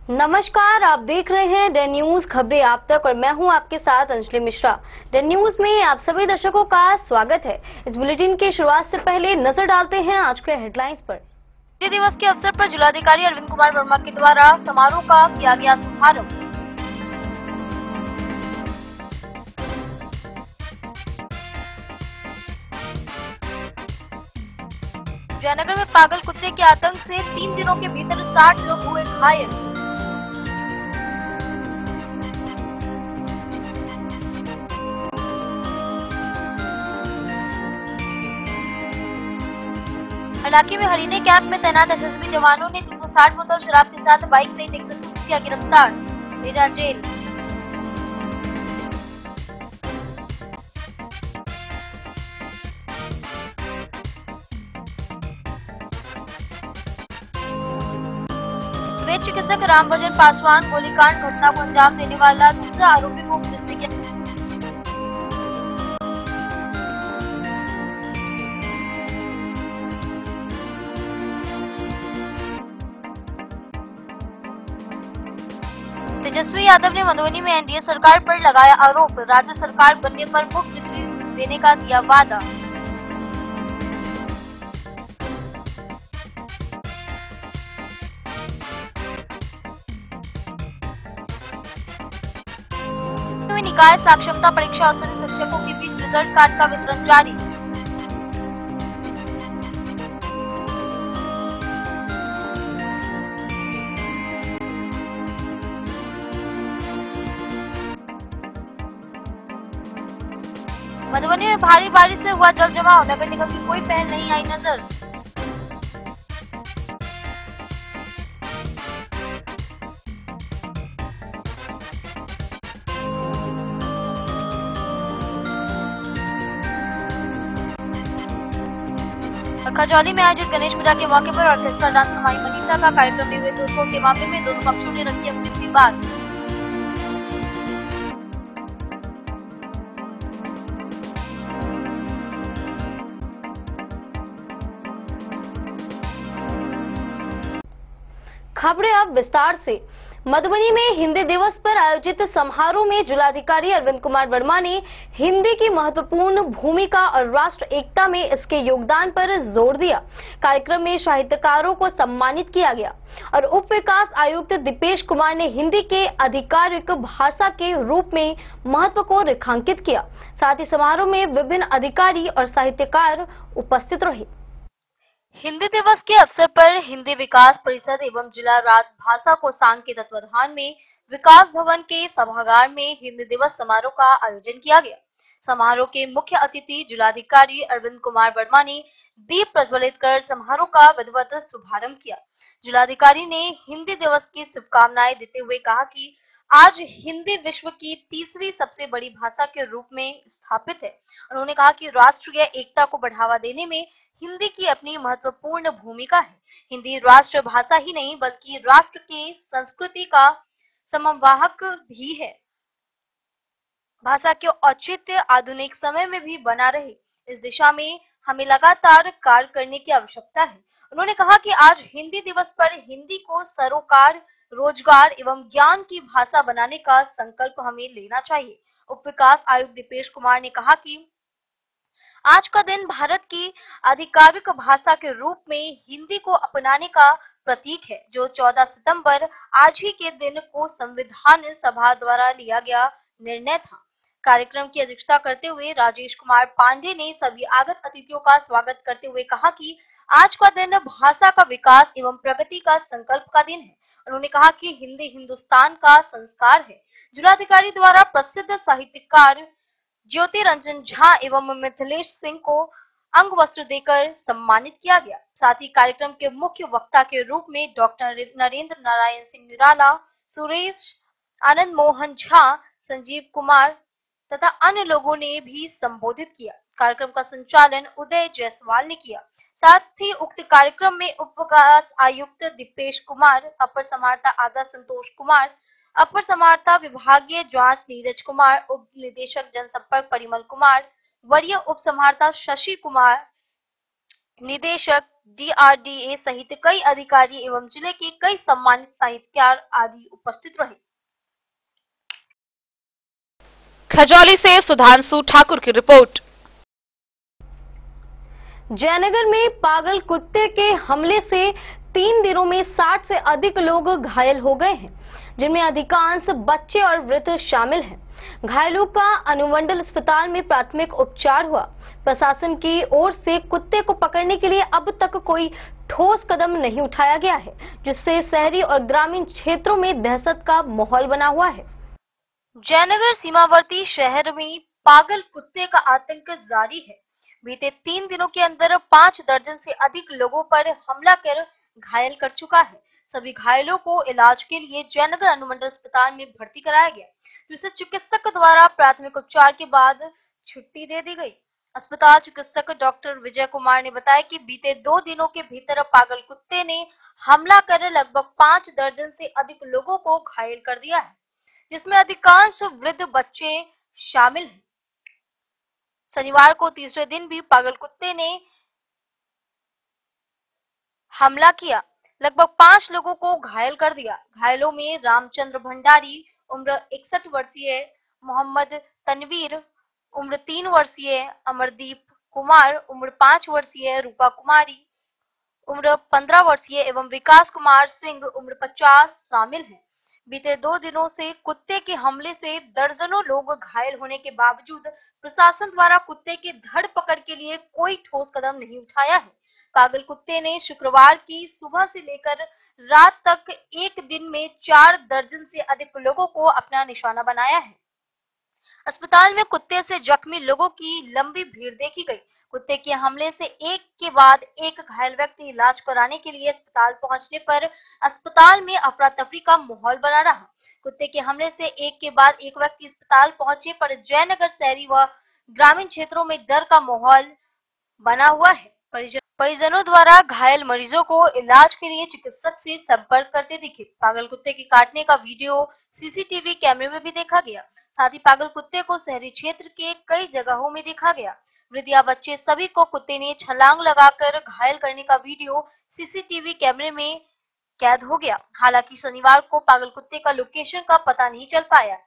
नमस्कार, आप देख रहे हैं डे न्यूज खबरें आप तक और मैं हूं आपके साथ अंजलि मिश्रा। डे न्यूज में आप सभी दर्शकों का स्वागत है। इस बुलेटिन की शुरुआत से पहले नजर डालते हैं आज के हेडलाइंस पर। हिंदी दिवस के अवसर पर जिलाधिकारी अरविंद कुमार वर्मा के द्वारा समारोह का किया गया शुभारंभ। जयनगर में पागल कुत्ते के आतंक से 3 दिनों के भीतर 60 लोग हुए घायल। इलाके में हरिने कैंप में तैनात एसएसबी जवानों ने 360 बोतल शराब के साथ बाइक सहित एक तस्कर को किया गिरफ्तार, भेजा जेल। वेद चिकित्सक रामभजन पासवान गोलीकांड घटना को अंजाम देने वाला दूसरा आरोपी को पुलिस ने किया। तेजस्वी यादव ने मधुबनी में एनडीए सरकार पर लगाया आरोप, राज्य सरकार बनने पर मुफ्त बिजली देने का किया वादा। निकाय साक्षरता परीक्षा उत्तीर्ण शिक्षकों के बीच रिजल्ट कार्ड का वितरण जारी। मधुबनी में भारी बारिश से हुआ जल जमाव, नगर निगम की कोई पहल नहीं आई नजर। खजौली में आयोजित गणेश पूजा के मौके पर ऑर्केस्ट्रा डांस हमारी मनीषा का कार्यक्रम में हुए तोड़फोड़ के मामले में दोनों पक्षों ने रखी अपनी अपनी बात। खबरें अब विस्तार से। मधुबनी में हिंदी दिवस पर आयोजित समारोह में जिलाधिकारी अरविंद कुमार वर्मा ने हिंदी की महत्वपूर्ण भूमिका और राष्ट्र एकता में इसके योगदान पर जोर दिया। कार्यक्रम में साहित्यकारों को सम्मानित किया गया और उप विकास आयुक्त दीपेश कुमार ने हिंदी के आधिकारिक भाषा के रूप में महत्व को रेखांकित किया। साथ ही समारोह में विभिन्न अधिकारी और साहित्यकार उपस्थित रहे। हिंदी दिवस के अवसर पर हिंदी विकास परिषद एवं जिला राजभाषा कोषांग के तत्वाधान में विकास भवन के सभागार में हिंदी दिवस समारोह का आयोजन किया गया। समारोह के मुख्य अतिथि जिलाधिकारी अरविंद कुमार वर्मा ने दीप प्रज्वलित कर समारोह का विधिवत शुभारंभ किया। जिलाधिकारी ने हिंदी दिवस की शुभकामनाएं देते हुए कहा कि आज हिंदी विश्व की तीसरी सबसे बड़ी भाषा के रूप में स्थापित है। उन्होंने कहा कि राष्ट्रीय एकता को बढ़ावा देने में हिंदी की अपनी महत्वपूर्ण भूमिका है। हिंदी राष्ट्र भाषा ही नहीं बल्कि राष्ट्र की संस्कृति का समवाहक भी है। भाषा के औचित्य आधुनिक समय में भी बना रहे, इस दिशा में हमें लगातार कार्य करने की आवश्यकता है। उन्होंने कहा कि आज हिंदी दिवस पर हिंदी को सरोकार, रोजगार एवं ज्ञान की भाषा बनाने का संकल्प हमें लेना चाहिए। उप विकास आयुक्त दीपेश कुमार ने कहा कि आज का दिन भारत की आधिकारिक भाषा के रूप में हिंदी को अपनाने का प्रतीक है, जो 14 सितंबर आज ही के दिन को संविधान सभा द्वारा लिया गया निर्णय था। कार्यक्रम की अध्यक्षता करते हुए राजेश कुमार पांडे ने सभी आगत अतिथियों का स्वागत करते हुए कहा कि आज का दिन भाषा का विकास एवं प्रगति का संकल्प का दिन है। उन्होंने कहा कि हिंदी हिंदुस्तान का संस्कार है। जिलाधिकारी द्वारा प्रसिद्ध साहित्यकार ज्योति रंजन झा एवं मिथिलेश सिंह को अंग वस्त्र देकर सम्मानित किया गया। साथ ही कार्यक्रम के मुख्य वक्ता के रूप में डॉक्टर नरेंद्र नारायण सिंह निराला, सुरेश आनंद मोहन झा, संजीव कुमार तथा अन्य लोगों ने भी संबोधित किया। कार्यक्रम का संचालन उदय जायसवाल ने किया। साथ ही उक्त कार्यक्रम में उप विकास आयुक्त दीपेश कुमार, अपर समाहर्ता आदा संतोष कुमार, अपर समाहर्ता विभागीय जांच नीरज कुमार, उप निदेशक जनसंपर्क परिमल कुमार, वरीय उप समाहर्ता शशि कुमार, निदेशक DRDA सहित कई अधिकारी एवं जिले के कई सम्मानित साहित्यकार आदि उपस्थित रहे। खजौली से सुधांशु ठाकुर की रिपोर्ट। जयनगर में पागल कुत्ते के हमले से 3 दिनों में 60 से अधिक लोग घायल हो गए हैं, जिनमें अधिकांश बच्चे और वृद्ध शामिल हैं। घायलों का अनुमंडल अस्पताल में प्राथमिक उपचार हुआ। प्रशासन की ओर से कुत्ते को पकड़ने के लिए अब तक कोई ठोस कदम नहीं उठाया गया है, जिससे शहरी और ग्रामीण क्षेत्रों में दहशत का माहौल बना हुआ है। जयनगर सीमावर्ती शहर में पागल कुत्ते का आतंक जारी है। बीते 3 दिनों के अंदर 5 दर्जन से अधिक लोगों पर हमला कर घायल कर चुका है। सभी घायलों को इलाज के लिए जयनगर अनुमंडल अस्पताल में भर्ती कराया गया, जिसे चिकित्सक द्वारा प्राथमिक उपचार के बाद छुट्टी दे दी गई। अस्पताल चिकित्सक डॉक्टर विजय कुमार ने बताया कि बीते 2 दिनों के भीतर पागल कुत्ते ने हमला कर लगभग 5 दर्जन से अधिक लोगों को घायल कर दिया है, जिसमें अधिकांश वृद्ध बच्चे शामिल हैं। शनिवार को तीसरे दिन भी पागल कुत्ते ने हमला किया, लगभग 5 लोगों को घायल कर दिया। घायलों में रामचंद्र भंडारी उम्र 61 वर्षीय, मोहम्मद तनवीर उम्र 3 वर्षीय, अमरदीप कुमार उम्र 5 वर्षीय, रूपा कुमारी उम्र 15 वर्षीय एवं विकास कुमार सिंह उम्र 50 शामिल हैं। बीते 2 दिनों से कुत्ते के हमले से दर्जनों लोग घायल होने के बावजूद प्रशासन द्वारा कुत्ते की धर पकड़ के लिए कोई ठोस कदम नहीं उठाया है। पागल कुत्ते ने शुक्रवार की सुबह से लेकर रात तक एक दिन में 4 दर्जन से अधिक लोगों को अपना निशाना बनाया है। अस्पताल में कुत्ते से जख्मी लोगों की लंबी भीड़ देखी गई। कुत्ते के हमले से एक के बाद एक घायल व्यक्ति इलाज कराने के लिए अस्पताल पहुंचने पर अस्पताल में अफरा तफरी का माहौल बना रहा। कुत्ते के हमले से एक के बाद एक व्यक्ति अस्पताल पहुंचे पर जयनगर शहरी व ग्रामीण क्षेत्रों में डर का माहौल बना हुआ है। परिजनों द्वारा घायल मरीजों को इलाज के लिए चिकित्सक से संपर्क करते दिखे। पागल कुत्ते के काटने का वीडियो सीसीटीवी कैमरे में भी देखा गया। साथ ही पागल कुत्ते को शहरी क्षेत्र के कई जगहों में देखा गया। वृद्ध या बच्चे सभी को कुत्ते ने छलांग लगाकर घायल करने का वीडियो सीसीटीवी कैमरे में कैद हो गया। हालांकि शनिवार को पागल कुत्ते का लोकेशन का पता नहीं चल पाया।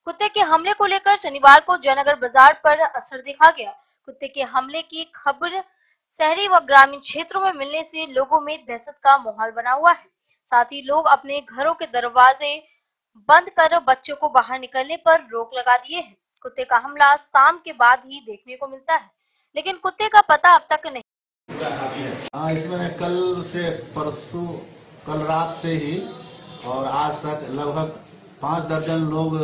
कुत्ते के हमले को लेकर शनिवार को जयनगर बाजार पर असर देखा गया। कुत्ते के हमले की खबर शहरी व ग्रामीण क्षेत्रों में मिलने से लोगों में दहशत का माहौल बना हुआ है। साथ ही लोग अपने घरों के दरवाजे बंद कर बच्चों को बाहर निकलने पर रोक लगा दिए हैं। कुत्ते का हमला शाम के बाद ही देखने को मिलता है, लेकिन कुत्ते का पता अब तक नहीं। इसमें कल से परसों, कल रात से ही और आज तक लगभग 5 दर्जन लोग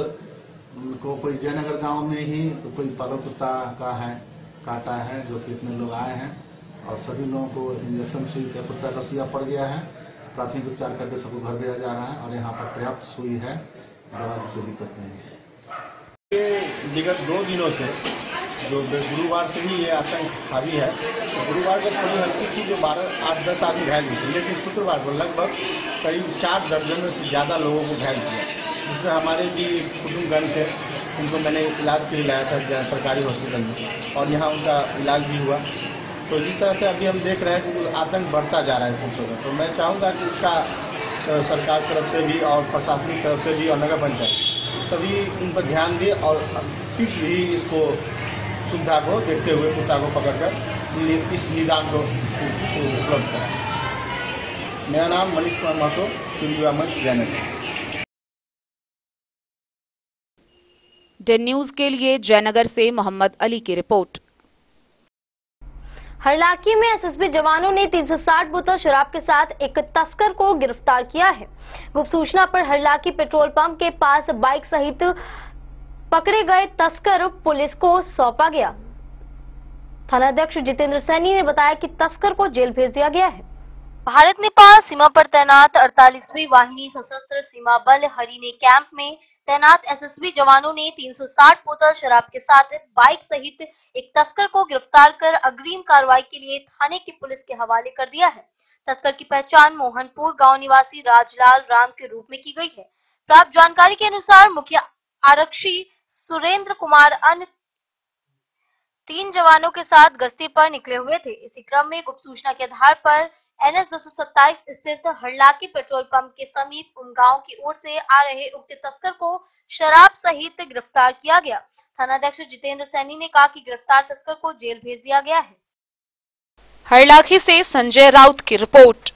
को कोई जयनगर गांव में ही कोई पागल कुत्ता का है काटा है, जो कि इतने लोग आए हैं और सभी लोगों को इंजेक्शन सुई का कुत्ता का सुइया पड़ गया है। प्राथमिक उपचार करके सबको घर भेजा जा रहा है और यहाँ पर पर्याप्त सुई है, दवा की कोई दिक्कत नहीं है। ये विगत 2 दिनों से जो गुरुवार से ही ये आतंक हावी है। गुरुवार को थोड़ी हल्की थी, जो 8-10 आदमी घायल हुए थे, लेकिन शुक्रवार को लगभग करीब 4 दर्जन से ज्यादा लोगों को घायल किया, जिसमें हमारे भी कुटुंबगण थे, उनको मैंने इलाज के लिए लाया था सरकारी हॉस्पिटल में और यहाँ उनका इलाज भी हुआ। तो जिस तरह से अभी हम देख रहे हैं कि आतंक बढ़ता जा रहा है कुत्तों का, तो मैं चाहूँगा कि इसका सरकार तरफ से भी और प्रशासनिक तरफ से भी और नगर पंचायत सभी उन पर ध्यान दे और शीघ्र ही इसको सुविधा को देखते हुए कुत्ता को पकड़कर इस निदान को उपलब्ध कराएं। मेरा नाम मनीष कुमार महतो, युवा मंच जयनगर। डे न्यूज के लिए जयनगर से मोहम्मद अली की रिपोर्ट। हरलाखी में एसएसबी जवानों ने 360 बोतल शराब के साथ एक तस्कर को गिरफ्तार किया है। गुप्त सूचना पर हरलाखी पेट्रोल पंप के पास बाइक सहित पकड़े गए तस्कर पुलिस को सौंपा गया। थानाध्यक्ष जितेंद्र सैनी ने बताया कि तस्कर को जेल भेज दिया गया है। भारत नेपाल सीमा पर तैनात 48वीं वाहिनी सशस्त्र सीमा बल हरिने कैंप में तैनात एसएसबी जवानों ने 360 बोतल शराब के साथ बाइक सहित एक तस्कर को गिरफ्तार कर अग्रिम कार्रवाई के लिए थाने की पुलिस के हवाले कर दिया है। तस्कर की पहचान मोहनपुर गांव निवासी राजलाल राम के रूप में की गई है। प्राप्त जानकारी के अनुसार मुख्य आरक्षी सुरेंद्र कुमार अन्य 3 जवानों के साथ गश्ती पर निकले हुए थे। इसी क्रम में गुप्त सूचना के आधार पर NH 227 स्थित हरलाकी पेट्रोल पंप के समीप उमगांव की ओर से आ रहे उक्त तस्कर को शराब सहित गिरफ्तार किया गया। थानाध्यक्ष जितेंद्र सैनी ने कहा कि गिरफ्तार तस्कर को जेल भेज दिया गया है। हरलाखी से संजय राउत की रिपोर्ट।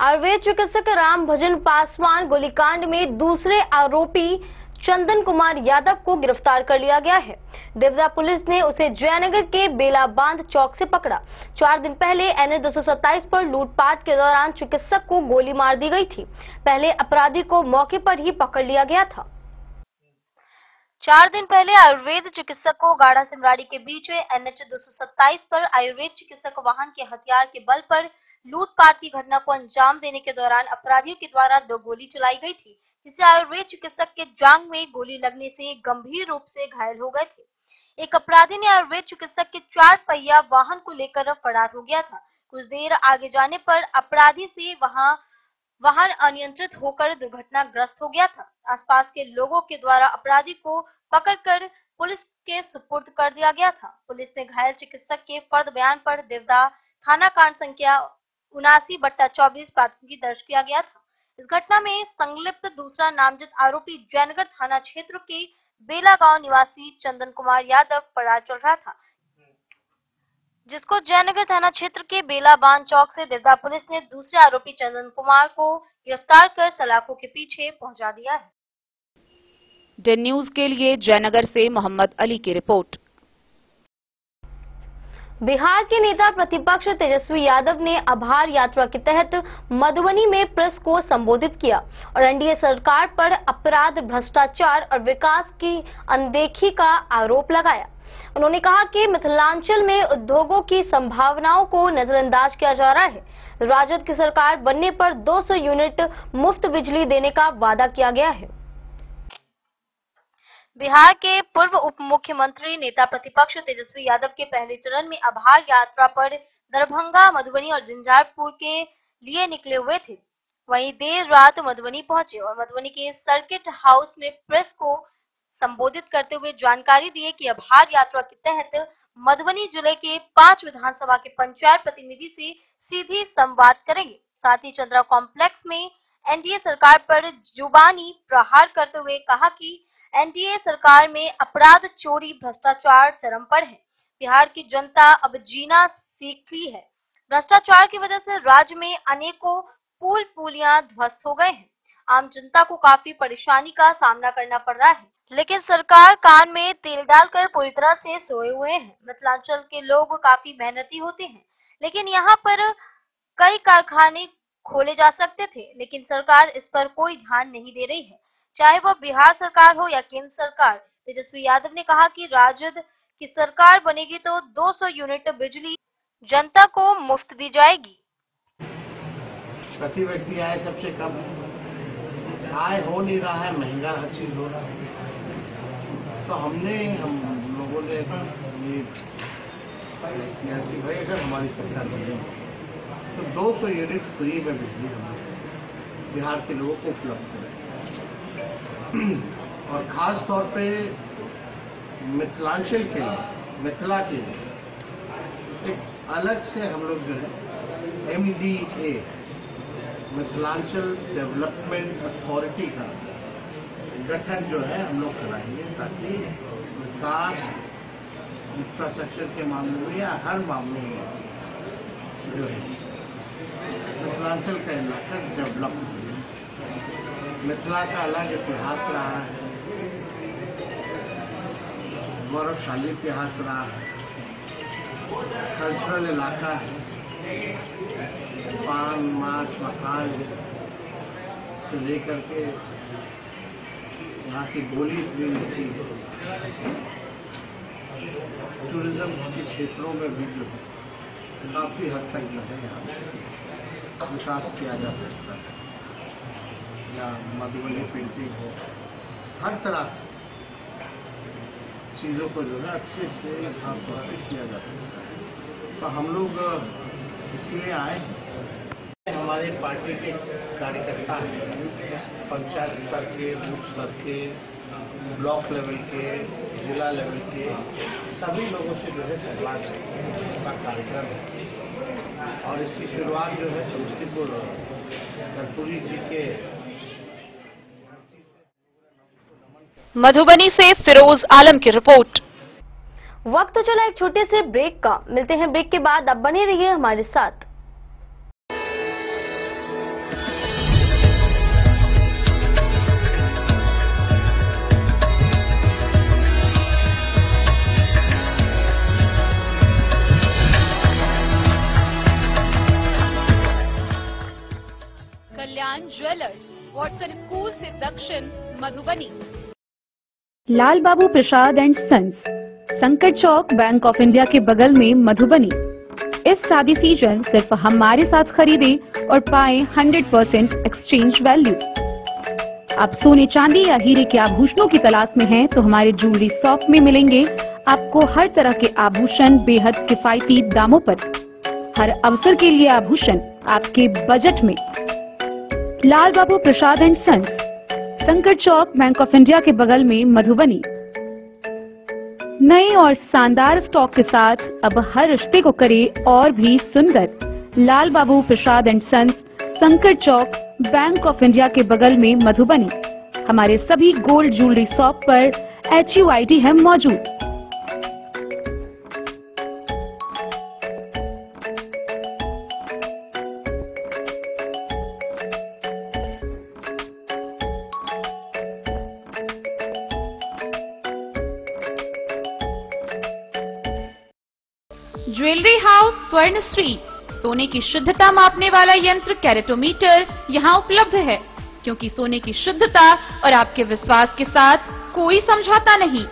आयुर्वेद चिकित्सक राम भजन पासवान गोलीकांड में दूसरे आरोपी चंदन कुमार यादव को गिरफ्तार कर लिया गया है। देवदा पुलिस ने उसे जयनगर के बेला बांध चौक से पकड़ा। 4 दिन पहले NH 227 पर लूटपाट के दौरान चिकित्सक को गोली मार दी गई थी। पहले अपराधी को मौके पर ही पकड़ लिया गया था। 4 दिन पहले आयुर्वेद चिकित्सक को गाढ़ा सिमराड़ी के बीच में NH 227 पर आयुर्वेद चिकित्सक वाहन के हथियार के बल पर लूटपाट की घटना को अंजाम देने के दौरान अपराधियों के द्वारा 2 गोली चलाई गई थी, जिससे आयुर्वेद चिकित्सक के जांघ में गोली लगने से गंभीर रूप से घायल हो गए थे। एक अपराधी ने आयुर्वेद चिकित्सक के 4 पहिया वाहन को लेकर फरार हो गया था। कुछ देर आगे जाने पर अपराधी से वाहन अनियंत्रित होकर दुर्घटनाग्रस्त हो गया था। आसपास के लोगों के द्वारा अपराधी को पकड़कर पुलिस के सुपुर्द कर दिया गया था। पुलिस ने घायल चिकित्सक के फर्द बयान पर देवदा थाना कांड संख्या 79/24 प्राथमिकी दर्ज किया गया था। इस घटना में संलिप्त दूसरा नामजद आरोपी जयनगर थाना क्षेत्र के बेला गांव निवासी चंदन कुमार यादव फरार चल रहा था, जिसको जयनगर थाना क्षेत्र के बेला बांध चौक से देवदा पुलिस ने दूसरे आरोपी चंदन कुमार को गिरफ्तार कर सलाखों के पीछे पहुंचा दिया है। डे न्यूज के लिए जयनगर से मोहम्मद अली की रिपोर्ट। बिहार के नेता प्रतिपक्ष तेजस्वी यादव ने आभार यात्रा के तहत मधुबनी में प्रेस को संबोधित किया और एनडीए सरकार पर अपराध, भ्रष्टाचार और विकास की अनदेखी का आरोप लगाया। उन्होंने कहा कि मिथिलांचल में उद्योगों की संभावनाओं को नजरअंदाज किया जा रहा है। राजद की सरकार बनने पर 200 यूनिट मुफ्त बिजली देने का वादा किया गया है। बिहार के पूर्व उप मुख्यमंत्री नेता प्रतिपक्ष तेजस्वी यादव के पहले चरण में आभार यात्रा पर दरभंगा, मधुबनी और झंझारपुर के लिए निकले हुए थे। वहीं देर रात मधुबनी पहुंचे और मधुबनी के सर्किट हाउस में प्रेस को संबोधित करते हुए जानकारी दी कि आभार यात्रा के तहत मधुबनी जिले के 5 विधानसभा के पंचायत प्रतिनिधि से सीधी संवाद करेंगे। साथ ही चंद्रा कॉम्प्लेक्स में एनडीए सरकार पर जुबानी प्रहार करते हुए कहा कि एनडीए सरकार में अपराध, चोरी, भ्रष्टाचार चरम पर है। बिहार की जनता अब जीना सीख ली है। भ्रष्टाचार की वजह से राज्य में अनेकों पुल पुलियां ध्वस्त हो गए हैं। आम जनता को काफी परेशानी का सामना करना पड़ रहा है, लेकिन सरकार कान में तेल डालकर पूरी तरह से सोए हुए हैं। मिथिलांचल के लोग काफी मेहनती होते हैं, लेकिन यहाँ पर कई कारखाने खोले जा सकते थे, लेकिन सरकार इस पर कोई ध्यान नहीं दे रही है, चाहे वह बिहार सरकार हो या केंद्र सरकार। तेजस्वी यादव ने कहा कि राजद की सरकार बनेगी तो 200 यूनिट बिजली जनता को मुफ्त दी जाएगी। प्रति व्यक्ति आय सबसे कम आय हो नहीं रहा है, महंगा हर चीज हो रहा है। तो हम लोगों ने ये किया कि भाई अगर हमारी सरकार बने तो 200 यूनिट फ्री में बिजली हम बिहार के लोगों को उपलब्ध करें। और खास तौर पे मिथिलांचल के लिए, मिथिला के लिए एक अलग से हम लोग जो है MDA मिथिलांचल डेवलपमेंट अथॉरिटी का गठन जो है हम लोग कराएंगे, ताकि विकास, इंफ्रास्ट्रक्चर के मामले में या हर मामले में जो है मिथिलांचल का इलाका डेवलप हो। मिथिला का अलग इतिहास रहा है, गौरवशाली इतिहास रहा है, कल्चरल इलाका है। पान, माछ, मकान से लेकर के यहाँ की बोली भी मिलती है। टूरिज्म के क्षेत्रों में भी जो है काफी हद तक जो है यहाँ विकास किया जा सकता है, या मधुबनी पेंटिंग हो, हर तरह चीजों को जो है अच्छे से किया जा सकता है। तो हम लोग इसलिए आए, हमारे पार्टी के कार्यकर्ता हैं, पंचायत स्तर के, बूथ स्तर के, ब्लॉक लेवल के, जिला लेवल के सभी लोगों से जो है संवाद का कार्यक्रम है और इसकी शुरुआत जो है समस्तीपुर कर्पूरी जी के मधुबनी से फिरोज आलम की रिपोर्ट। वक्त तो चला एक छोटे से ब्रेक का, मिलते हैं ब्रेक के बाद। अब बने रहिए हमारे साथ। कल्याण ज्वेलर्स, वॉटसन स्कूल से दक्षिण, मधुबनी। लाल बाबू प्रसाद एंड सन्स, संकट चौक, बैंक ऑफ इंडिया के बगल में, मधुबनी। इस शादी सीजन सिर्फ हमारे साथ खरीदे और पाएं 100% एक्सचेंज वैल्यू। आप सोने चांदी या हीरे के आभूषणों की तलाश में हैं तो हमारे ज्वेलरी शॉप में मिलेंगे आपको हर तरह के आभूषण बेहद किफायती दामों पर। हर अवसर के लिए आभूषण आपके बजट में। लाल बाबू प्रसाद एंड सन्स, संकट चौक, बैंक ऑफ इंडिया के बगल में, मधुबनी। नए और शानदार स्टॉक के साथ अब हर रिश्ते को करे और भी सुंदर। लाल बाबू प्रसाद एंड सन्स, संकट चौक, बैंक ऑफ इंडिया के बगल में, मधुबनी। हमारे सभी गोल्ड ज्वेलरी शॉप पर HUID है मौजूद। ज्वेलरी हाउस स्वर्ण श्री, सोने की शुद्धता मापने वाला यंत्र कैरेटोमीटर यहाँ उपलब्ध है, क्योंकि सोने की शुद्धता और आपके विश्वास के साथ कोई समझौता नहीं।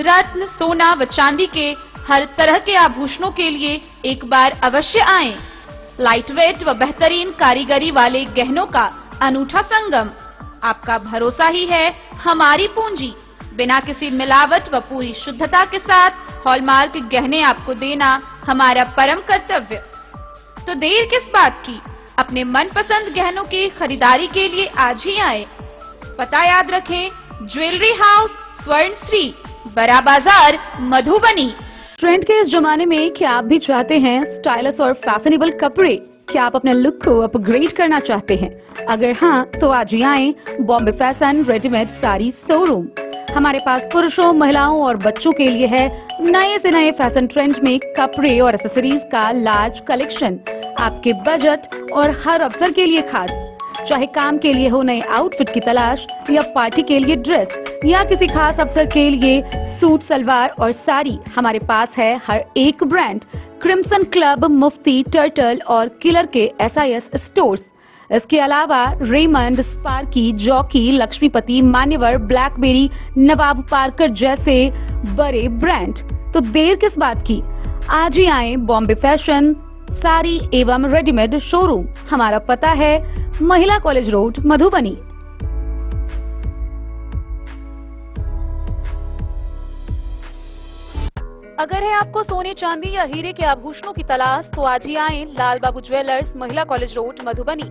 रत्न, सोना व चांदी के हर तरह के आभूषणों के लिए एक बार अवश्य आएं। लाइट वेट व बेहतरीन कारीगरी वाले गहनों का अनूठा संगम। आपका भरोसा ही है हमारी पूंजी। बिना किसी मिलावट व पूरी शुद्धता के साथ हॉलमार्क गहने आपको देना हमारा परम कर्तव्य। तो देर किस बात की, अपने मनपसंद गहनों की खरीदारी के लिए आज ही आए। पता याद रखें, ज्वेलरी हाउस स्वर्ण श्री, बड़ा बाजार, मधुबनी। ट्रेंड के इस जमाने में क्या आप भी चाहते हैं स्टाइलिश और फैशनेबल कपड़े? क्या आप अपने लुक को अपग्रेड करना चाहते हैं? अगर हाँ, तो आज ही आए Bombay fashion readymade sari showroom. हमारे पास पुरुषों, महिलाओं और बच्चों के लिए है नए से नए फैशन ट्रेंड में कपड़े और एक्सेसरीज का लार्ज कलेक्शन। आपके बजट और हर अवसर के लिए खास। चाहे काम के लिए हो नए आउटफिट की तलाश, या पार्टी के लिए ड्रेस, या किसी खास अवसर के लिए सूट, सलवार और साड़ी, हमारे पास है हर एक ब्रांड। क्रिम्सन क्लब, मुफ्ती, टर्टल और किलर के SIS स्टोर्स। इसके अलावा रेमंड, स्पार्की, जॉकी, लक्ष्मीपति, मान्यवर, ब्लैकबेरी, नवाब पार्कर जैसे बड़े ब्रांड। तो देर किस बात की, आज ही आए बॉम्बे फैशन साड़ी एवं रेडीमेड शोरूम। हमारा पता है महिला कॉलेज रोड, मधुबनी। अगर है आपको सोने चांदी या हीरे के आभूषणों की तलाश, तो आज ही आए लाल बाबू ज्वेलर्स, महिला कॉलेज रोड, मधुबनी।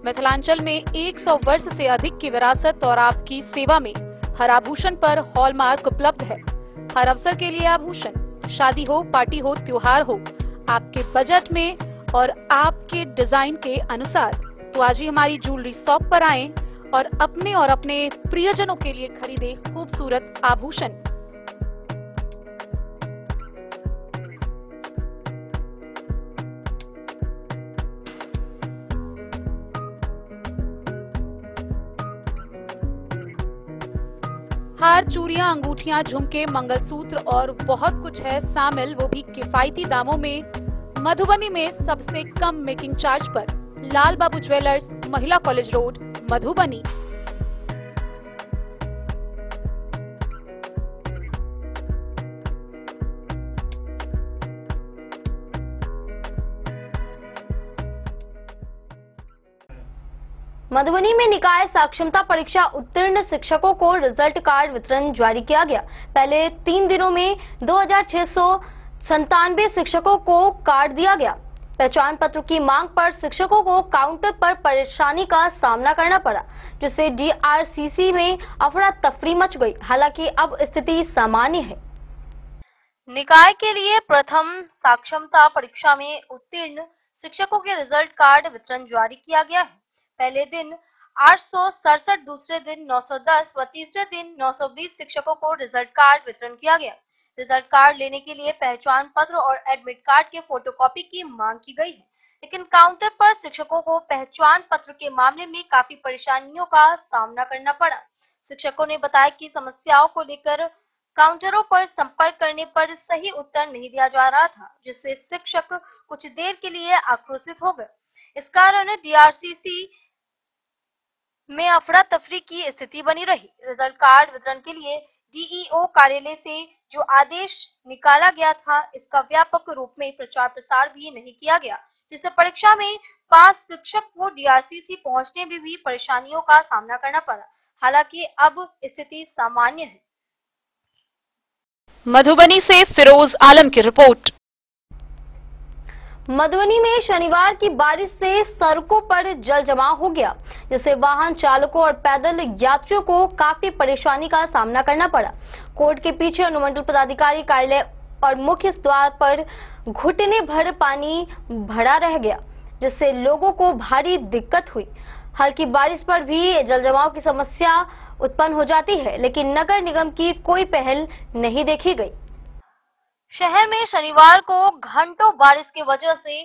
मिथिलांचल में 100 वर्ष से अधिक की विरासत और आपकी सेवा में हर आभूषण पर हॉलमार्क उपलब्ध है। हर अवसर के लिए आभूषण, शादी हो, पार्टी हो, त्योहार हो, आपके बजट में और आपके डिजाइन के अनुसार। तो आज ही हमारी ज्वेलरी शॉप पर आएं और अपने प्रियजनों के लिए खरीदे खूबसूरत आभूषण। हार, चूड़ियां, अंगूठियां, झुमके, मंगलसूत्र और बहुत कुछ है शामिल, वो भी किफायती दामों में। मधुबनी में सबसे कम मेकिंग चार्ज पर। लाल बाबू ज्वेलर्स, महिला कॉलेज रोड, मधुबनी। मधुबनी में निकाय साक्षरता परीक्षा उत्तीर्ण शिक्षकों को रिजल्ट कार्ड वितरण जारी किया गया। पहले 3 दिनों में 2697 शिक्षकों को कार्ड दिया गया। पहचान पत्र की मांग पर शिक्षकों को काउंटर पर परेशानी का सामना करना पड़ा, जिससे डीआरसीसी में अफरा तफरी मच गई। हालांकि अब स्थिति सामान्य है। निकाय के लिए प्रथम साक्षरता परीक्षा में उत्तीर्ण शिक्षकों के रिजल्ट कार्ड वितरण जारी किया गया है। पहले दिन 867, दूसरे दिन 910 व तीसरे दिन 920 शिक्षकों को रिजल्ट कार्ड वितरण किया गया। रिजल्ट कार्ड लेने के लिए पहचान पत्र और एडमिट कार्ड के फोटोकॉपी की मांग की गई है, लेकिन काउंटर पर शिक्षकों को पहचान पत्र के मामले में काफी परेशानियों का सामना करना पड़ा। शिक्षकों ने बताया कि समस्याओं को लेकर काउंटरों पर संपर्क करने पर सही उत्तर नहीं दिया जा रहा था, जिससे शिक्षक कुछ देर के लिए आक्रोशित हो गए। इस कारण डीआरसीसी में अफरा तफरी की स्थिति बनी रही। रिजल्ट कार्ड वितरण के लिए डीईओ कार्यालय से जो आदेश निकाला गया था, इसका व्यापक रूप में प्रचार प्रसार भी नहीं किया गया, जिससे परीक्षा में पास शिक्षक को डीआरसीसी पहुंचने में भी परेशानियों का सामना करना पड़ा। हालांकि अब स्थिति सामान्य है। मधुबनी से फिरोज आलम की रिपोर्ट। मधुबनी में शनिवार की बारिश से सड़कों पर जल जमाव हो गया, जिससे वाहन चालकों और पैदल यात्रियों को काफी परेशानी का सामना करना पड़ा। कोर्ट के पीछे अनुमंडल पदाधिकारी कार्यालय और मुख्य द्वार पर घुटने भर पानी भरा रह गया, जिससे लोगों को भारी दिक्कत हुई। हल्की बारिश पर भी जल जमाव की समस्या उत्पन्न हो जाती है, लेकिन नगर निगम की कोई पहल नहीं देखी गई। शहर में शनिवार को घंटों बारिश की वजह से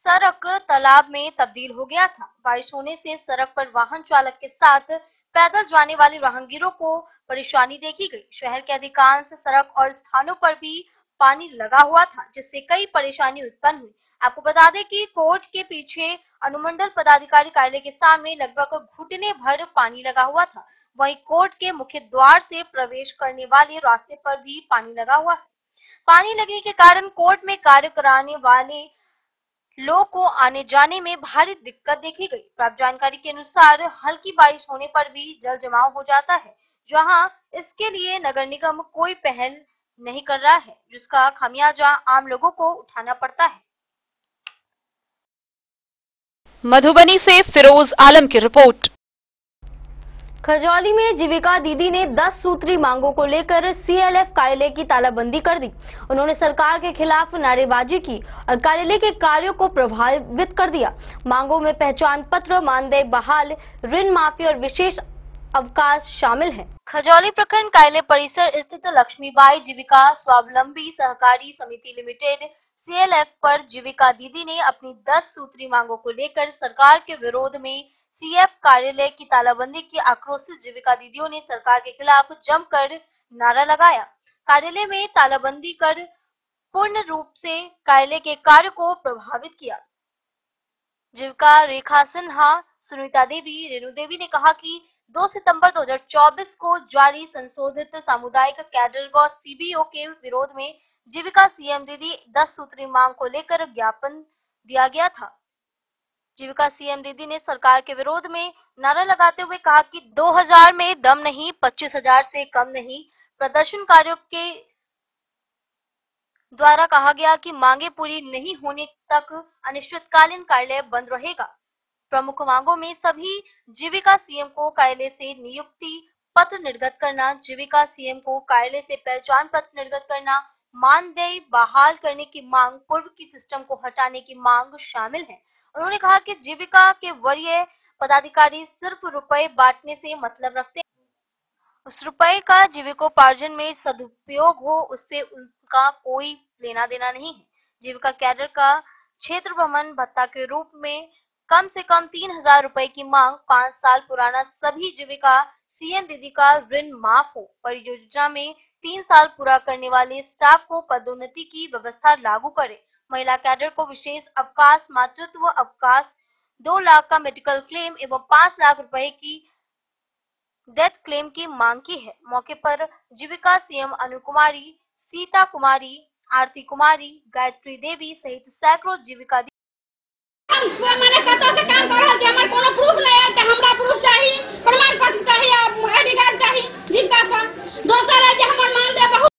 सड़क तालाब में तब्दील हो गया था। बारिश होने से सड़क पर वाहन चालक के साथ पैदल जाने वाले राहगीरों को परेशानी देखी गई। शहर के अधिकांश सड़क और स्थानों पर भी पानी लगा हुआ था, जिससे कई परेशानी उत्पन्न हुई। आपको बता दें कि कोर्ट के पीछे अनुमंडल पदाधिकारी कार्यालय के सामने लगभग घुटने भर पानी लगा हुआ था। वहीं कोर्ट के मुख्य द्वार से प्रवेश करने वाले रास्ते पर भी पानी लगा हुआ है। पानी लगने के कारण कोर्ट में कार्य कराने वाले लोगों को आने जाने में भारी दिक्कत देखी गई। प्राप्त जानकारी के अनुसार हल्की बारिश होने पर भी जल जमाव हो जाता है, जहां इसके लिए नगर निगम कोई पहल नहीं कर रहा है, जिसका खामियाजा आम लोगों को उठाना पड़ता है। मधुबनी से फिरोज आलम की रिपोर्ट। खजौली में जीविका दीदी ने 10 सूत्री मांगों को लेकर सीएलएफ कार्यालय की तालाबंदी कर दी। उन्होंने सरकार के खिलाफ नारेबाजी की और कार्यालय के कार्यों को प्रभावित कर दिया। मांगों में पहचान पत्र, मानदेय बहाल, ऋण माफी और विशेष अवकाश शामिल है। खजौली प्रखंड कार्यालय परिसर स्थित लक्ष्मीबाई जीविका स्वावलंबी सहकारी समिति लिमिटेड सीएलएफ पर जीविका दीदी ने अपनी 10 सूत्री मांगों को लेकर सरकार के विरोध में सीएफ कार्यालय की तालाबंदी की आक्रोशित जीविका दीदियों ने सरकार के खिलाफ जमकर नारा लगाया। कार्यालय में तालाबंदी कर पूर्ण रूप से कार्यालय के कार्य को प्रभावित किया। जीविका रेखा सिन्हा, सुनीता देवी, रेणु देवी ने कहा कि 2 सितंबर 2024 को जारी संशोधित सामुदायिक कैडर व सीबीओ के विरोध में जीविका सीएम दीदी 10 सूत्री मांग को लेकर ज्ञापन दिया गया था। जीविका सीएम दीदी ने सरकार के विरोध में नारा लगाते हुए कहा कि 2000 में दम नहीं, 25,000 से कम नहीं। प्रदर्शनकारियों के द्वारा कहा गया कि मांगे पूरी नहीं होने तक अनिश्चितकालीन कार्यालय बंद रहेगा। प्रमुख मांगों में सभी जीविका सीएम को कार्यालय से नियुक्ति पत्र निर्गत करना, जीविका सीएम को कार्यालय से पहचान पत्र निर्गत करना, मानदेय बहाल करने की मांग, पूर्व की सिस्टम को हटाने की मांग शामिल है। उन्होंने कहा कि जीविका के वरीय पदाधिकारी सिर्फ रुपए बांटने से मतलब रखते हैं। उस रुपए का जीविकोपार्जन में सदुपयोग हो, उससे उनका कोई लेना देना नहीं है। जीविका कैडर का क्षेत्र भ्रमण भत्ता के रूप में कम से कम 3,000 रुपए की मांग, 5 साल पुराना सभी जीविका सीएम दीदी का ऋण माफ हो, परियोजना में 3 साल पूरा करने वाले स्टाफ को पदोन्नति की व्यवस्था लागू करे, महिला कैडर को विशेष अवकाश, मातृत्व अवकाश, 2 लाख का मेडिकल क्लेम एवं 5 लाख रुपए की डेथ क्लेम की मांग की है। मौके पर जीविका सीएम अनु कुमारी, सीता कुमारी, आरती कुमारी, गायत्री देवी सहित सैकड़ों जीविका मैंने कतो से काम कर रहा हमारे कोनो प्रूफ नहीं है, तो हमरा प्रूफ चाहिए, प्रमाण पत्र चाहिए, आईडी कार्ड चाहिए जीविका का। दोसर है जे हमर मानदेय बहुत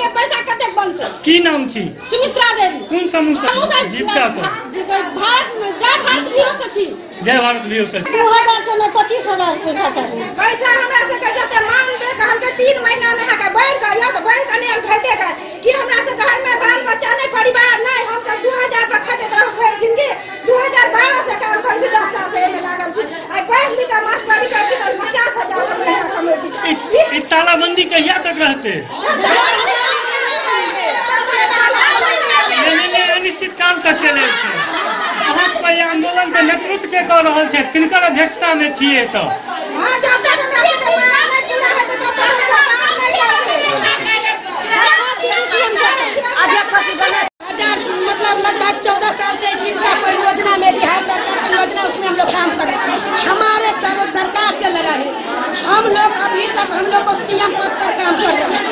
के पैसा कते बनते की नाम छी सुमित्रा देवी कौन समूह से जीविका से भारत में जय भारत भी हो सकी जय भारत भी हो सके 2000 से 25,000 पैसा चाहिए पैसा हमरा से कह जते मांग दे के हमके 3 महीना में है बढ़ गया या तो बढ़ के नहीं घटेगा कि हमरा से घर में बाल बच्चा नहीं परिवार नहीं हम तो 2000 पर खटे रह फिर जिंदगी 2012 से काम कर 10 साल से में लागल छी आ 5 लीटर मास्टरी का 50,000 महीना कमेती ई तालाबंदी कहिया तक रहते अनिश्चित काल तक चले छै अहाँ पहले आंदोलन के नेतृत्व के कह रहल छै किनकर अध्यक्षता में छियै तो मतलब लगभग 14 साल से जीविका परियोजना में बिहार सरकार की योजना उसमें हम लोग काम कर रहे हैं हमारे सरकार से लगा है हम लोग अभी तक हम लोग को सीएम पद पर काम कर रहे हैं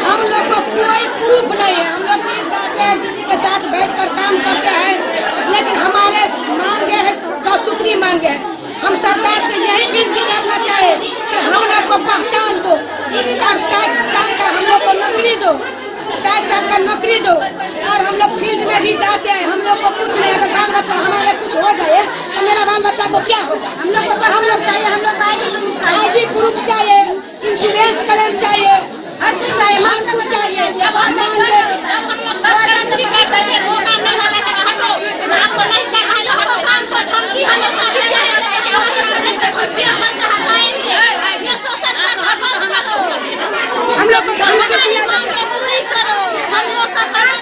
हम लोग को कोई प्रूफ नहीं है हम लोग गीत गाते हैं दीदी के साथ बैठकर काम करते हैं लेकिन हमारे मांगे है 10 सूत्री मांगे है हम सरकार से यही विनती करना चाहे कि हम लोग को पहचान दो और 60 साल का हम लोग को नौकरी दो 60 साल का नौकरी दो और हम लोग फील्ड में भी जाते हैं हम लोग को कुछ नहीं अगर बाल बच्चा हमारे कुछ हो जाए तो मेरा बाल बच्चा को क्या होगा हम लोग चाहिए हम लोग आईडी प्रूफ चाहिए इंश्योरेंस क्लेम चाहिए हर चीज चाहिए मान कुछ चाहिए जब हम हम लोग को पूरी करो हम लोग का हमारे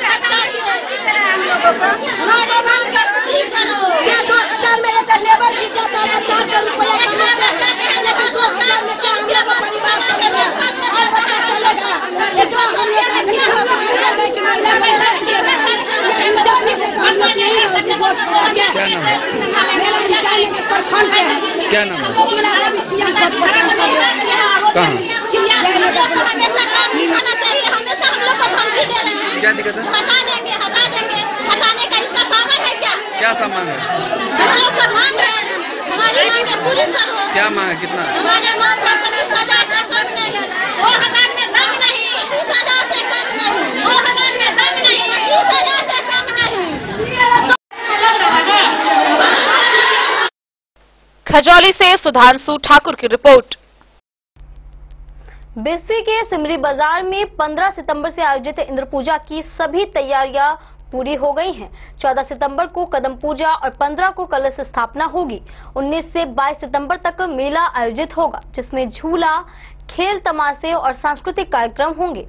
मांगे पूरी करो क्या 2000 में एक लेबर की जाता है 400 रुपया कमाता है लेकिन 2000 में क्या हम लोग का परिवार चलेगा और बच्चा चलेगा इतना हम लोग नहीं होगा कि महिला पैसा दे रहा है इंसान से हम लोग नहीं रहोगे बहुत क्या मेरा इंसान के प्रखंड से है क्या नाम है जिला देवी सीएम पद पर काम कर रहे हैं कहाँ क्या दिक्कत है हटाने का इसका पावर है क्या सामान है हम लोग का मांग है हमारी मांग पूरी करो क्या मांग है कितना हमारे मांग 25,000 से कम नहीं 2,000 में दम नहीं 25,000 से कम नहीं 2,000 में दम नहीं 25,000 से कम नहीं खजौली से सुधांशु ठाकुर की रिपोर्ट। बिस्फी के सिमरी बाजार में 15 सितंबर से आयोजित इंद्र पूजा की सभी तैयारियां पूरी हो गई हैं। 14 सितंबर को कदम पूजा और 15 को कलश स्थापना होगी। 19 से 22 सितंबर तक मेला आयोजित होगा जिसमें झूला, खेल, तमाशे और सांस्कृतिक कार्यक्रम होंगे।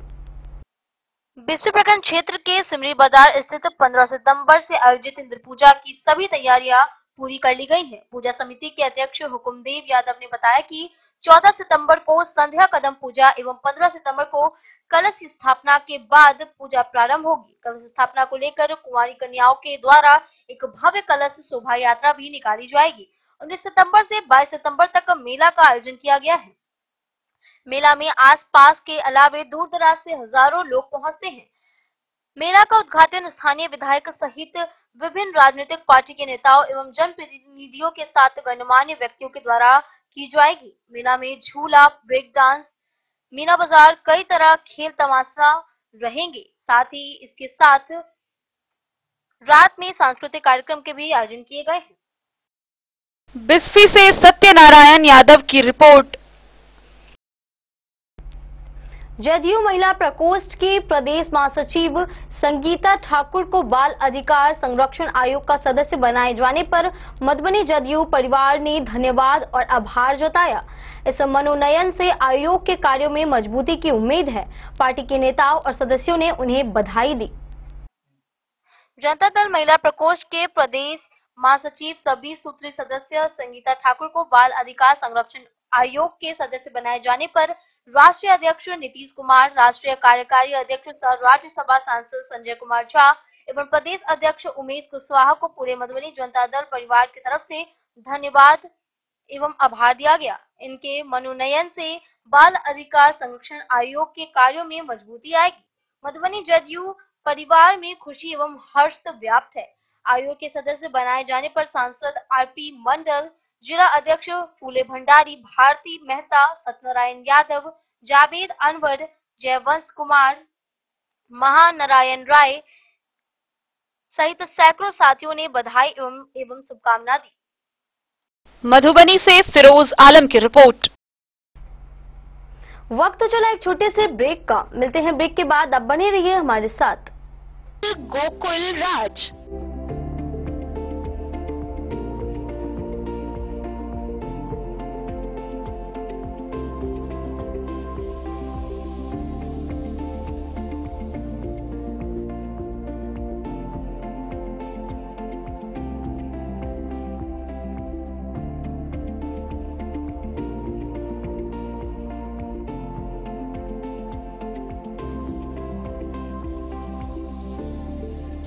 बिस्फी प्रखंड क्षेत्र के सिमरी बाजार स्थित 15 सितंबर से आयोजित इंद्र पूजा की सभी तैयारियां पूरी कर ली गई हैं। पूजा समिति के अध्यक्ष हुकुमदेव यादव ने बताया कि 14 सितंबर को संध्या कदम पूजा एवं 15 सितंबर को कलश स्थापना के बाद पूजा प्रारंभ होगी। कलश स्थापना को लेकर कुंवारी कन्याओं के द्वारा एक भव्य कलश शोभा यात्रा भी निकाली जाएगी। 19 सितंबर से 22 सितंबर तक मेला का आयोजन किया गया है। मेला में आसपास के अलावे दूर दराज से हजारों लोग पहुंचते हैं। मेला का उद्घाटन स्थानीय विधायक सहित विभिन्न राजनीतिक पार्टी के नेताओं एवं जनप्रतिनिधियों के साथ गणमान्य व्यक्तियों के द्वारा की जाएगी। मेला में झूला, ब्रेक डांस, मीना बाजार, कई तरह खेल तमाशा रहेंगे। साथ ही इसके साथ रात में सांस्कृतिक कार्यक्रम के भी आयोजन किए गए हैं। बिस्फी से सत्यनारायण यादव की रिपोर्ट। जदयू महिला प्रकोष्ठ की प्रदेश महासचिव संगीता ठाकुर को बाल अधिकार संरक्षण आयोग का सदस्य बनाए जाने पर मधुबनी जदयू परिवार ने धन्यवाद और आभार जताया। इस मनोनयन से आयोग के कार्यों में मजबूती की उम्मीद है। पार्टी के नेताओं और सदस्यों ने उन्हें बधाई दी। जनता दल महिला प्रकोष्ठ के प्रदेश महासचिव सभी सूत्री सदस्य संगीता ठाकुर को बाल अधिकार संरक्षण आयोग के सदस्य बनाए जाने पर राष्ट्रीय अध्यक्ष नीतीश कुमार, राष्ट्रीय कार्यकारी अध्यक्ष राज्यसभा सांसद संजय कुमार झा एवं प्रदेश अध्यक्ष उमेश कुशवाहा को पूरे मधुबनी जनता दल परिवार की तरफ से धन्यवाद एवं आभार दिया गया। इनके मनोनयन से बाल अधिकार संरक्षण आयोग के कार्यों में मजबूती आएगी। मधुबनी जदयू परिवार में खुशी एवं हर्ष व्याप्त है। आयोग के सदस्य बनाए जाने पर सांसद आरपी मंडल, जिला अध्यक्ष फूले भंडारी, भारती मेहता, सत्यनारायण यादव, जावेद अनवर, जयवंश कुमार, महानारायण राय सहित सैकड़ों साथियों ने बधाई एवं शुभकामना दी। मधुबनी से फिरोज आलम की रिपोर्ट। वक्त तो चला एक छोटे से ब्रेक का, मिलते हैं ब्रेक के बाद। अब बने रहिए हमारे साथ। गोकुल राज।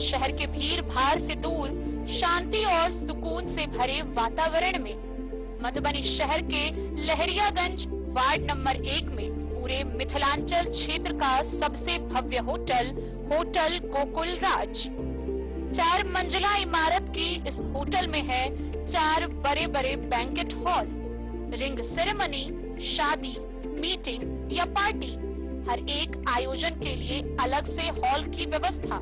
शहर के भीड़ भाड़ से दूर शांति और सुकून से भरे वातावरण में मधुबनी शहर के लहरियागंज वार्ड नंबर 1 में पूरे मिथिलांचल क्षेत्र का सबसे भव्य होटल होटल गोकुल राज। 4 मंजिला इमारत की इस होटल में है 4 बड़े बड़े बैंकेट हॉल, रिंग सेरेमनी, शादी, मीटिंग या पार्टी, हर एक आयोजन के लिए अलग से हॉल की व्यवस्था,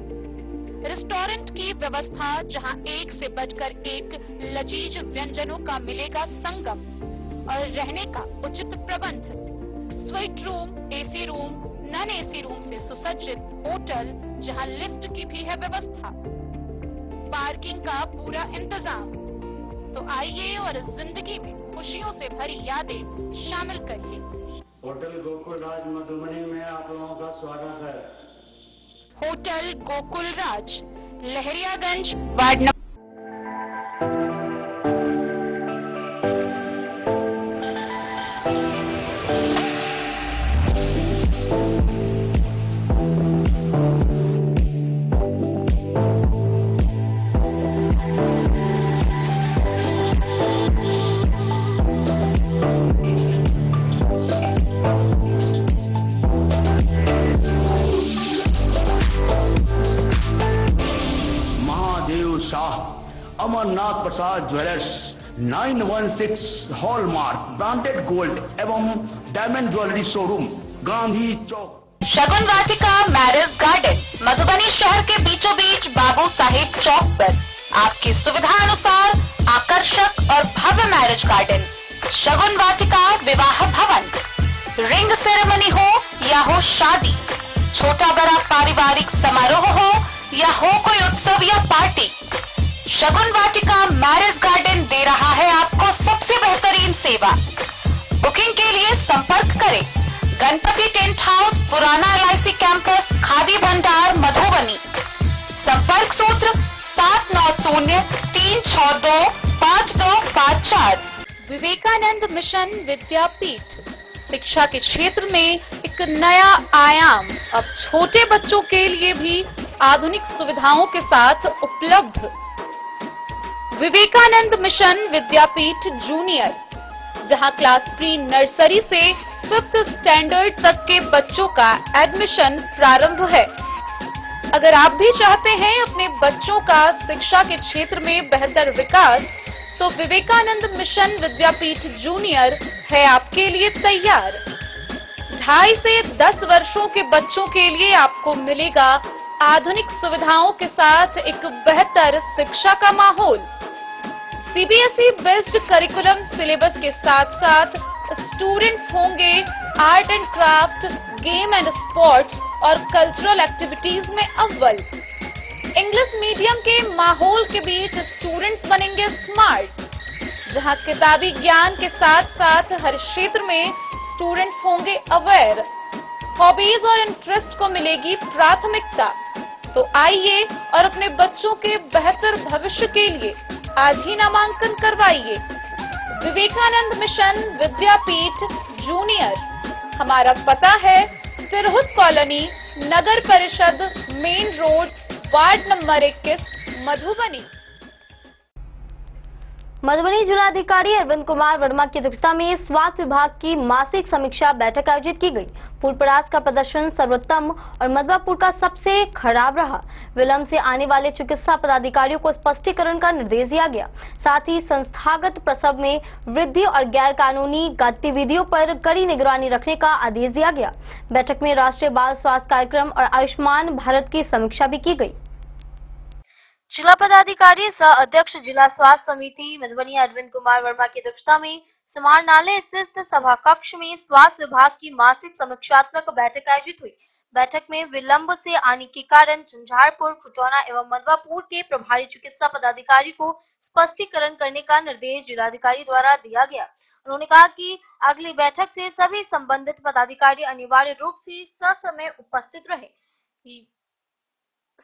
रेस्टोरेंट की व्यवस्था जहां एक से बढ़कर एक लजीज व्यंजनों का मिलेगा संगम, और रहने का उचित प्रबंध, suite room, AC room, non AC room से सुसज्जित होटल जहां लिफ्ट की भी है व्यवस्था, पार्किंग का पूरा इंतजाम। तो आइए और जिंदगी में खुशियों से भरी यादें शामिल करिए। होटल गोकुल राज मधुबनी में आप लोगों का स्वागत है। होटल गोकुल राज, लहरियागंज वार्ड नंबर। अमरनाथ प्रसाद ज्वेलर्स 916 हॉलमार्क ब्रांडेड गोल्ड एवं डायमंड ज्वेलरी शोरूम, गांधी चौक। शगुन वाटिका मैरिज गार्डन मधुबनी शहर के बीचों बीच बाबू साहिब चौक पर आपकी सुविधा अनुसार आकर्षक और भव्य मैरिज गार्डन शगुन वाटिका विवाह भवन। रिंग सेरेमनी हो या हो शादी, छोटा बड़ा पारिवारिक समारोह हो या हो कोई उत्सव या पार्टी, शगुन वाटिका मैरिज गार्डन दे रहा है आपको सबसे बेहतरीन सेवा। बुकिंग के लिए संपर्क करें गणपति टेंट हाउस, पुराना LIC कैंपस, खादी भंडार, मधुबनी। संपर्क सूत्र 7903625254। विवेकानंद मिशन विद्यापीठ शिक्षा के क्षेत्र में एक नया आयाम अब छोटे बच्चों के लिए भी आधुनिक सुविधाओं के साथ उपलब्ध। विवेकानंद मिशन विद्यापीठ जूनियर, जहां क्लास प्री नर्सरी से 5th स्टैंडर्ड तक के बच्चों का एडमिशन प्रारंभ है। अगर आप भी चाहते हैं अपने बच्चों का शिक्षा के क्षेत्र में बेहतर विकास, तो विवेकानंद मिशन विद्यापीठ जूनियर है आपके लिए तैयार। 2.5 से 10 वर्षों के बच्चों के लिए आपको मिलेगा आधुनिक सुविधाओं के साथ एक बेहतर शिक्षा का माहौल। CBSE बेस्ड करिकुलम सिलेबस के साथ साथ स्टूडेंट्स होंगे art and craft, game and sports और कल्चरल एक्टिविटीज में अव्वल। इंग्लिश मीडियम के माहौल के बीच स्टूडेंट्स बनेंगे स्मार्ट, जहां किताबी ज्ञान के साथ साथ हर क्षेत्र में स्टूडेंट्स होंगे अवेयर। हॉबीज और इंटरेस्ट को मिलेगी प्राथमिकता। तो आइए और अपने बच्चों के बेहतर भविष्य के लिए आज ही नामांकन करवाइए। विवेकानंद मिशन विद्यापीठ जूनियर। हमारा पता है तिरहुत कॉलोनी, नगर परिषद, main road, ward number 21, Madhubani. Madhubani जिलाधिकारी अरविंद कुमार वर्मा की अध्यक्षता में स्वास्थ्य विभाग की मासिक समीक्षा बैठक आयोजित की गई। फूलपरास का प्रदर्शन सर्वोत्तम और मधवापुर का सबसे खराब रहा। विलंब से आने वाले चिकित्सा पदाधिकारियों को स्पष्टीकरण का निर्देश दिया गया। साथ ही संस्थागत प्रसव में वृद्धि और गैर कानूनी गतिविधियों पर कड़ी निगरानी रखने का आदेश दिया गया। बैठक में राष्ट्रीय बाल स्वास्थ्य कार्यक्रम और आयुष्मान भारत की समीक्षा भी की गई। जिला पदाधिकारी सह अध्यक्ष जिला स्वास्थ्य समिति मधुबनी अरविंद कुमार वर्मा की अध्यक्षता में समाहरणालय स्थित सभा कक्ष में स्वास्थ्य विभाग की मासिक समीक्षात्मक बैठक आयोजित हुई। बैठक में विलंब से आने के कारण झंझारपुर, खुटौना एवं मधवापुर के प्रभारी चिकित्सा पदाधिकारी को स्पष्टीकरण करने का निर्देश जिलाधिकारी द्वारा दिया गया। उन्होंने कहा कि अगली बैठक से सभी संबंधित पदाधिकारी अनिवार्य रूप से ससमय उपस्थित रहे।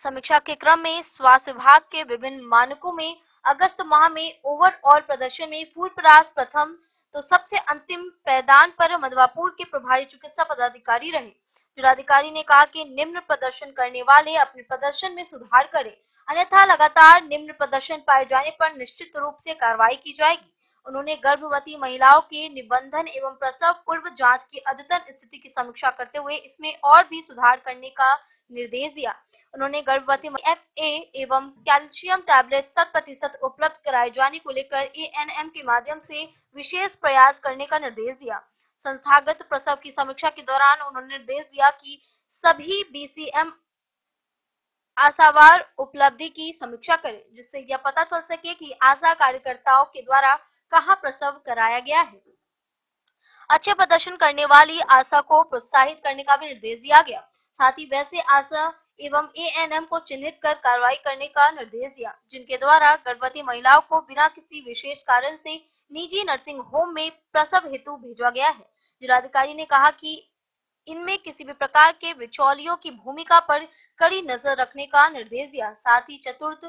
समीक्षा के क्रम में स्वास्थ्य विभाग के विभिन्न मानकों में अगस्त माह में ओवरऑल प्रदर्शन में फूलपरास प्रथम तो सबसे अंतिम पायदान पर मधवापुर के प्रभारी चिकित्सा पदाधिकारी रहे। जिलाधिकारी ने कहा कि निम्न प्रदर्शन करने वाले अपने प्रदर्शन में सुधार करें, अन्यथा लगातार निम्न प्रदर्शन पाए जाने पर निश्चित रूप से कार्रवाई की जाएगी। उन्होंने गर्भवती महिलाओं के निबंधन एवं प्रसव पूर्व जांच की अद्यतन स्थिति की समीक्षा करते हुए इसमें और भी सुधार करने का निर्देश दिया। उन्होंने गर्भवती FA एवं कैल्शियम टैबलेट 100% उपलब्ध कराए जाने को लेकर ANM के माध्यम से विशेष प्रयास करने का निर्देश दिया। संस्थागत प्रसव की समीक्षा के दौरान उन्होंने निर्देश दिया कि सभी BCM आशावार उपलब्धि की समीक्षा करें, जिससे यह पता चल सके कि आशा कार्यकर्ताओं के द्वारा कहां प्रसव कराया गया है। अच्छे प्रदर्शन करने वाली आशा को प्रोत्साहित करने का भी निर्देश दिया गया। साथ ही वैसे आशा एवं ANM को चिन्हित कर कार्रवाई करने का निर्देश दिया, जिनके द्वारा गर्भवती महिलाओं को बिना किसी विशेष कारण से निजी नर्सिंग होम में प्रसव हेतु भेजा गया है। जिलाधिकारी ने कहा कि इनमें किसी भी प्रकार के बिचौलियों की भूमिका पर कड़ी नजर रखने का निर्देश दिया। साथ ही चतुर्थ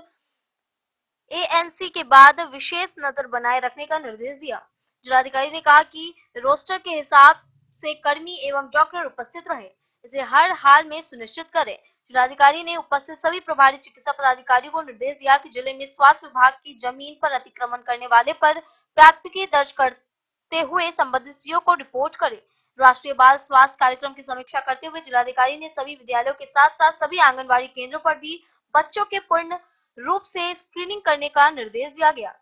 ANC के बाद विशेष नजर बनाए रखने का निर्देश दिया। जिलाधिकारी ने कहा कि रोस्टर के हिसाब से कर्मी एवं डॉक्टर उपस्थित रहे, इसे हर हाल में सुनिश्चित करें। जिलाधिकारी ने उपस्थित सभी प्रभारी चिकित्सा पदाधिकारियों को निर्देश दिया कि जिले में स्वास्थ्य विभाग की जमीन पर अतिक्रमण करने वाले पर प्राथमिकी दर्ज करते हुए संबंधित CO को रिपोर्ट करें। राष्ट्रीय बाल स्वास्थ्य कार्यक्रम की समीक्षा करते हुए जिलाधिकारी ने सभी विद्यालयों के साथ साथ सभी आंगनबाड़ी केंद्रों पर भी बच्चों के पूर्ण रूप से स्क्रीनिंग करने का निर्देश दिया गया।